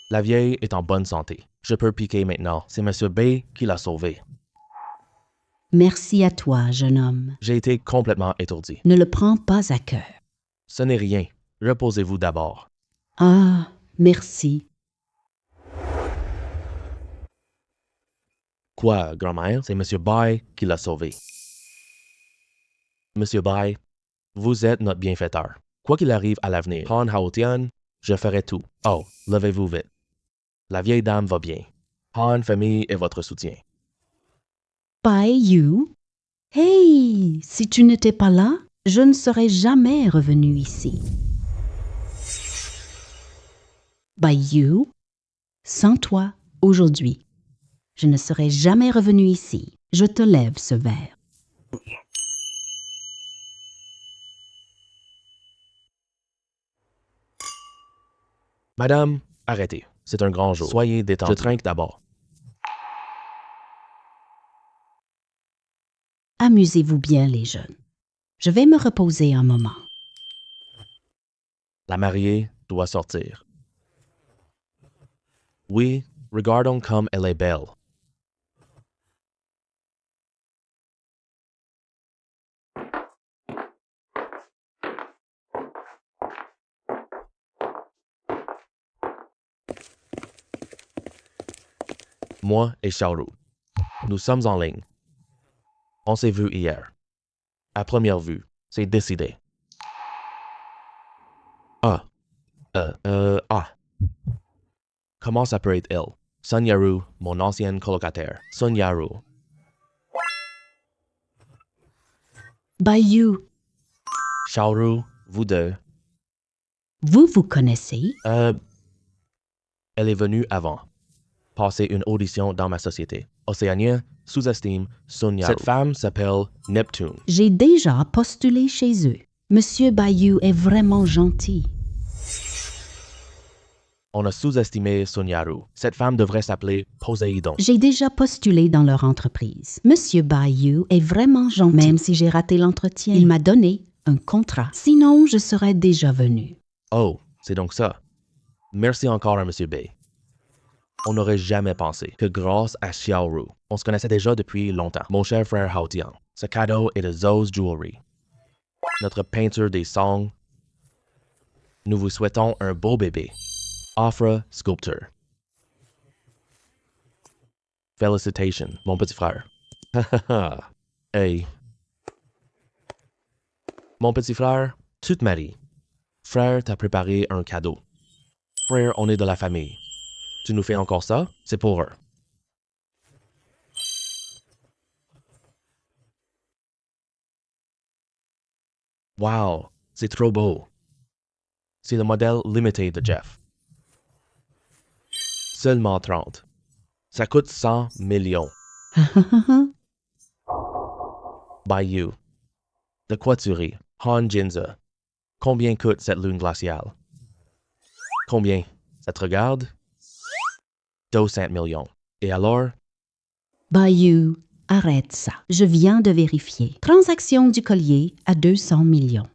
La vieille est en bonne santé. Je peux piquer maintenant. C'est M. Bai qui l'a sauvée. Merci à toi, jeune homme. J'ai été complètement étourdi. Ne le prends pas à cœur. Ce n'est rien. Reposez-vous d'abord. Ah, merci. Quoi, grand-mère? C'est M. Bai qui l'a sauvé. Monsieur Bai, vous êtes notre bienfaiteur. Quoi qu'il arrive à l'avenir, Han Haotian, je ferai tout. Oh, levez-vous vite. La vieille dame va bien. Han famille est votre soutien. Bai Yu? Hey, si tu n'étais pas là, je ne serais jamais revenu ici. Bai Yu, sans toi, aujourd'hui, Je ne serai jamais revenu ici. Je te lève ce verre. Madame, arrêtez. C'est un grand jour. Soyez détendue. Je trinque d'abord. Amusez-vous bien, les jeunes. Je vais me reposer un moment. La mariée doit sortir. Oui, regardons comme elle est belle. Moi et Xiaoru, nous sommes en ligne. On s'est vu hier. À première vue, c'est décidé. Comment ça peut être elle? Sun Yaru, mon ancienne colocataire. Sun Yaru. Bayou, Xiaoru, vous deux. vous vous connaissez? Elle est venue avant. Passer une audition dans ma société. Océanien sous-estime Sun Yaru. Cette femme s'appelle Neptune. J'ai déjà postulé chez eux. Monsieur Bayou est vraiment gentil. On a sous-estimé Sun Yaru. Cette femme devrait s'appeler Poséidon. J'ai déjà postulé dans leur entreprise. Monsieur Bayou est vraiment gentil. Même si j'ai raté l'entretien, il m'a donné un contrat. Sinon, je serais déjà venu. Oh, c'est donc ça. Merci encore à Monsieur Bay. On n'aurait jamais pensé que grâce à Xiaoru, on se connaissait déjà depuis longtemps. Mon cher frère Hao Tian, ce cadeau est de Zo's Jewelry. Notre peinture des songs. Nous vous souhaitons un beau bébé. Afra Sculptor. Félicitations, mon petit frère. Hey. Mon petit frère, tu te maries. Frère t'a préparé un cadeau. Frère, on est de la famille. Tu nous fais encore ça? C'est pour eux. Wow, c'est trop beau. C'est le modèle limité de Jeff. Seulement 30. Ça coûte 100 millions. Bayou. De quoi tu ris? Han Jinza. Combien coûte cette lune glaciale? Combien? Ça te regarde? 200 millions. Et alors? Bayou, arrête ça. Je viens de vérifier. Transaction du collier à 200 millions.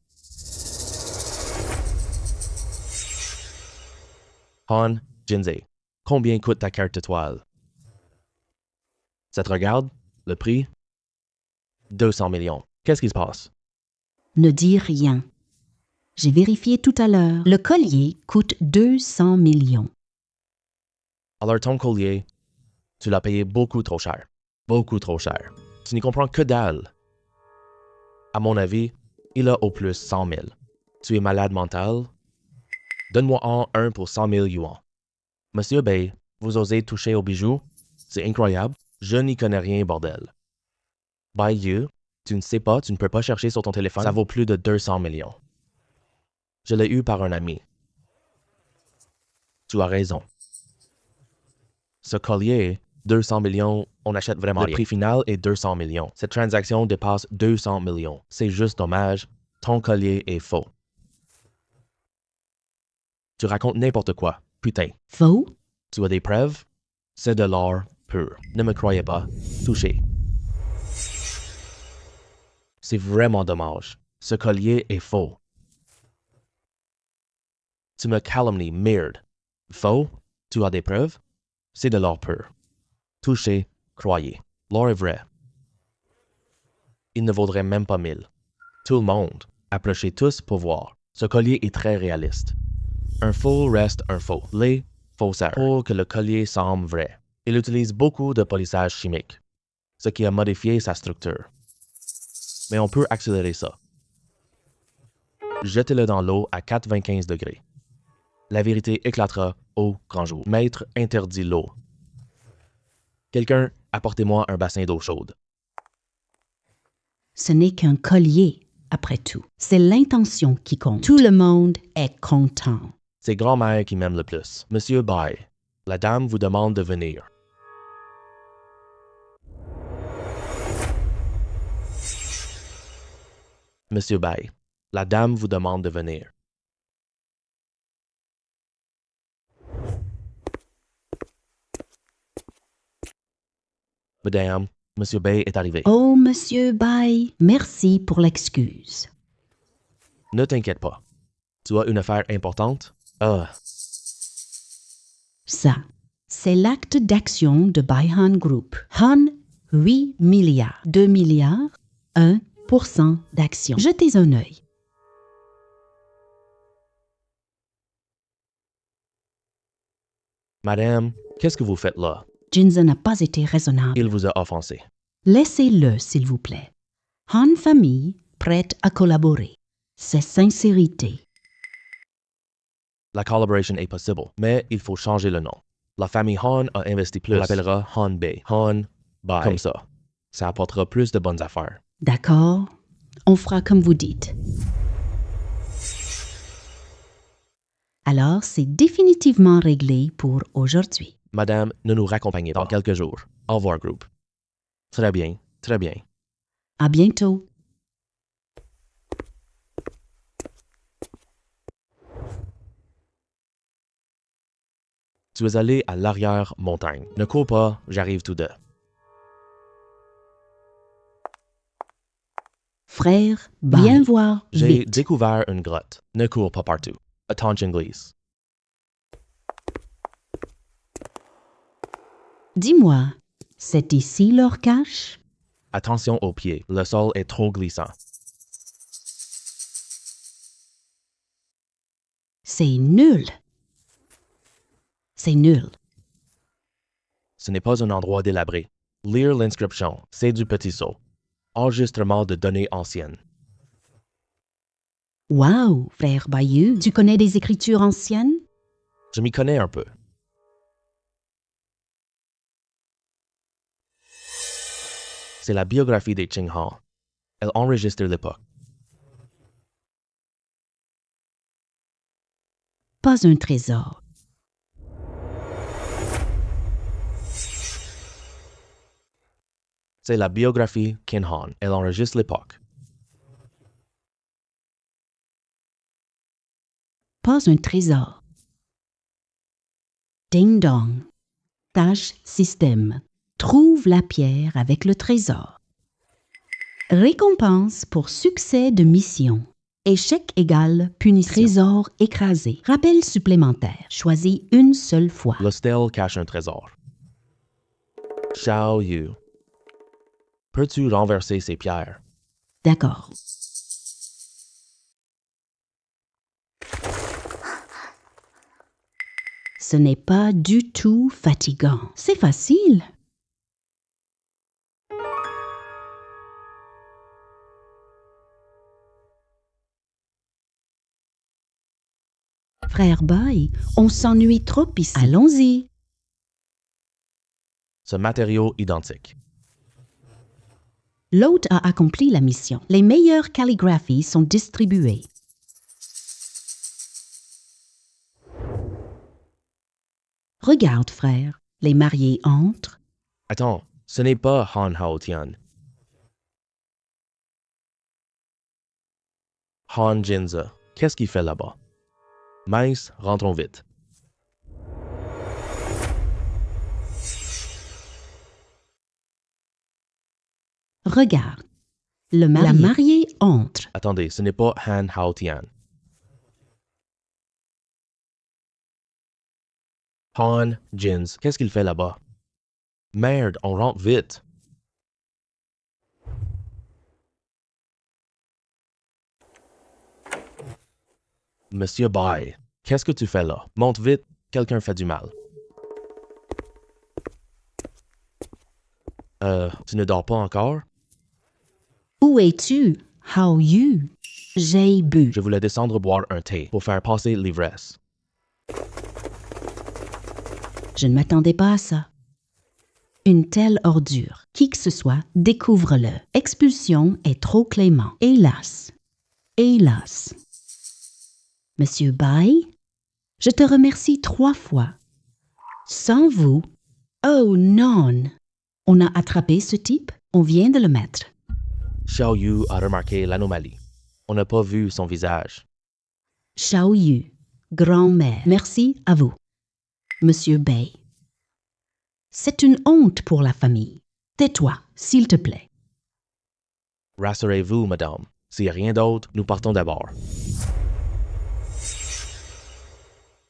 Han Jinze. Combien coûte ta carte étoile? Ça te regarde? Le prix? 200 millions. Qu'est-ce qui se passe? Ne dis rien. J'ai vérifié tout à l'heure. Le collier coûte 200 millions. Alors ton collier, tu l'as payé beaucoup trop cher. Beaucoup trop cher. Tu n'y comprends que dalle. À mon avis, il a au plus 100 000. Tu es malade mental? Donne-moi un pour 100 000 yuan. Monsieur Bay, vous osez toucher aux bijoux? C'est incroyable. Je n'y connais rien, bordel. Bayou, tu ne sais pas, tu ne peux pas chercher sur ton téléphone. Ça vaut plus de 200 millions. Je l'ai eu par un ami. Tu as raison. Ce collier, 200 millions, on achète vraiment rien. Le prix final est 200 millions. Cette transaction dépasse 200 millions. C'est juste dommage. Ton collier est faux. Tu racontes n'importe quoi. Putain. Faux? Tu as des preuves? C'est de l'or pur. Ne me croyez pas. Touchez. C'est vraiment dommage. Ce collier est faux. Tu me calomnies, merde. Faux? Tu as des preuves? C'est de l'or pur. Touchez, croyez. L'or est vrai. Il ne vaudrait même pas 1000. Tout le monde, approchez tous pour voir. Ce collier est très réaliste. Un faux reste un faux. Les faussaires. Pour que le collier semble vrai. Il utilise beaucoup de polissage chimique, ce qui a modifié sa structure. Mais on peut accélérer ça. Jetez-le dans l'eau à 4,25 degrés. La vérité éclatera au grand jour. Maître interdit l'eau. Quelqu'un, apportez-moi un bassin d'eau chaude. Ce n'est qu'un collier, après tout. C'est l'intention qui compte. Tout le monde est content. C'est grand-mère qui m'aime le plus. Monsieur Bai, la dame vous demande de venir. Monsieur Bai, la dame vous demande de venir. Madame, Monsieur Bai est arrivé. Oh, Monsieur Bai, merci pour l'excuse. Ne t'inquiète pas. Tu as une affaire importante? Ah, Ça, c'est l'acte d'action de Bai Han Group. Han, 8 milliards. 2 milliards, 1% d'action. Jetez un œil. Madame, qu'est-ce que vous faites là? Jinza n'a pas été raisonnable. Il vous a offensé. Laissez-le, s'il vous plaît. Han Famille, prête à collaborer. C'est sincérité. La collaboration est possible, mais il faut changer le nom. La famille Han a investi plus. On l'appellera Han Bai. Han Bai. Comme ça. Ça apportera plus de bonnes affaires. D'accord, on fera comme vous dites. Alors, c'est définitivement réglé pour aujourd'hui. Madame, ne nous raccompagnez pas dans quelques jours. Au revoir, groupe. Très bien, très bien. À bientôt. Tu es allé à l'arrière-montagne. Ne cours pas, j'arrive tout de. Frère, viens voir J'ai vite. découvert une grotte. Ne cours pas partout. Attention, glisse. Dis-moi, c'est ici leur cache? Attention aux pieds. Le sol est trop glissant. C'est nul. C'est nul. Ce n'est pas un endroit délabré. Lire l'inscription. C'est du petit saut. Enregistrement de données anciennes. Wow, frère Bayou, tu connais des écritures anciennes? Je m'y connais un peu. C'est la biographie des Qing Han. Elle enregistre l'époque. Pas un trésor. C'est la biographie Qin Han. Elle enregistre l'époque. Pas un trésor. Ding dong. Tâche système. Trouve la pierre avec le trésor. Récompense pour succès de mission. Échec égal punition. Trésor écrasé. Rappel supplémentaire. Choisis une seule fois. Le stèle cache un trésor. Xiao Yu. Peux-tu renverser ces pierres? D'accord. Ce n'est pas du tout fatigant. C'est facile. Frère Bai, on s'ennuie trop ici. Allons-y. Ce matériau identique. L'hôte a accompli la mission. Les meilleures calligraphies sont distribuées. Regarde, frère, les mariés entrent. Attends, ce n'est pas Han Hao Tian. Han Jinza, qu'est-ce qu'il fait là-bas? Maïs, rentrons vite. Regarde, la mariée entre. Attendez, ce n'est pas Han Hao Tian. Han Jins, qu'est-ce qu'il fait là-bas? Merde, on rentre vite. Monsieur Bai, qu'est-ce que tu fais là? Monte vite, quelqu'un fait du mal. Tu ne dors pas encore? Où es-tu, Hao Yu? J'ai bu. Je voulais descendre boire un thé pour faire passer l'ivresse. Je ne m'attendais pas à ça. Une telle ordure, qui que ce soit, découvre-le. Expulsion est trop clément. Hélas. Hélas. Monsieur Bai, je te remercie 3 fois. Sans vous, oh non! On a attrapé ce type, on vient de le mettre. Xiao Yu a remarqué l'anomalie. On n'a pas vu son visage. Xiao Yu, grand-mère. Merci à vous. Monsieur Bei. C'est une honte pour la famille. Tais-toi, s'il te plaît. Rassurez-vous, madame. S'il n'y a rien d'autre, nous partons d'abord.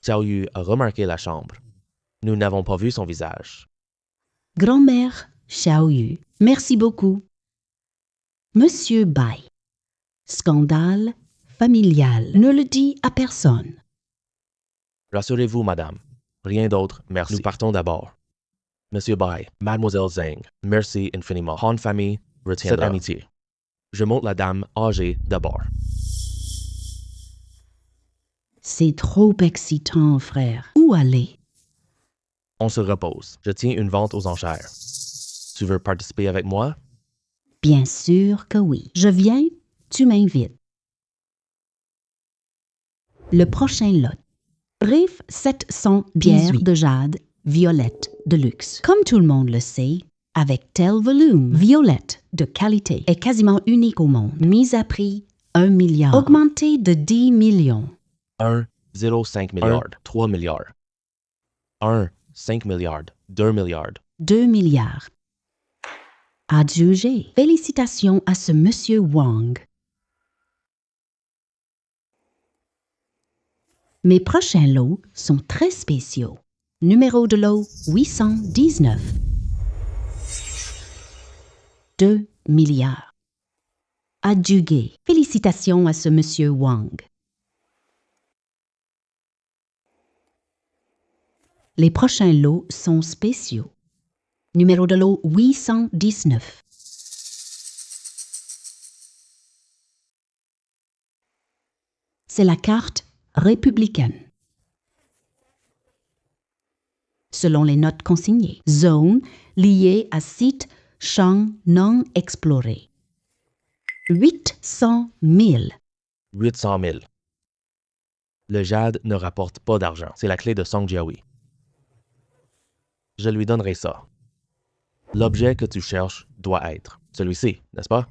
Xiao Yu a remarqué la chambre. Nous n'avons pas vu son visage. Grand-mère Xiao Yu, merci beaucoup. Monsieur Bai. Scandale familial. Ne le dis à personne. Rassurez-vous, madame. Rien d'autre, merci. Nous partons d'abord. Monsieur Bai, Mademoiselle Zhang, merci infiniment. Han famille retiendra cette amitié. Je monte la dame âgée d'abord. C'est trop excitant, frère. Où aller? On se repose. Je tiens une vente aux enchères. Tu veux participer avec moi? Bien sûr que oui. Je viens, tu m'invites. Le prochain lot. Riff 700 bières de jade, violette de luxe. Comme tout le monde le sait, avec tel volume, violette de qualité est quasiment unique au monde. Mise à prix 1 milliard. Augmenté de 10 millions. 1,05 milliard, 3 milliards. 1,5 milliard, 2 milliards. 2 milliards. Adjugé. Félicitations à ce monsieur Wang. Mes prochains lots sont très spéciaux. Numéro de lot 819. 2 milliards. Adjugué. Félicitations à ce monsieur Wang. Les prochains lots sont spéciaux. Numéro de lot 819. C'est la carte républicaine. Selon les notes consignées. Zone liée à site champ non exploré. 800 000. 800 000. Le jade ne rapporte pas d'argent. C'est la clé de Song Jiahui. Je lui donnerai ça. L'objet que tu cherches doit être celui-ci, n'est-ce pas?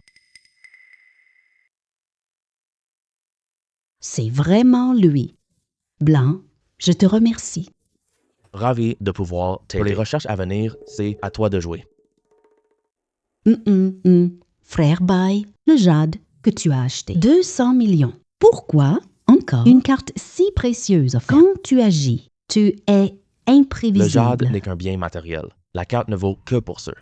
C'est vraiment lui. Blanc, je te remercie. Ravi de pouvoir t'aider. Pour les recherches à venir, c'est à toi de jouer. Frère Bai, le jade que tu as acheté. 200 millions. Pourquoi encore une carte si précieuse offerte? Quand tu agis, tu es imprévisible. Le jade n'est qu'un bien matériel. La carte ne vaut que pour ceux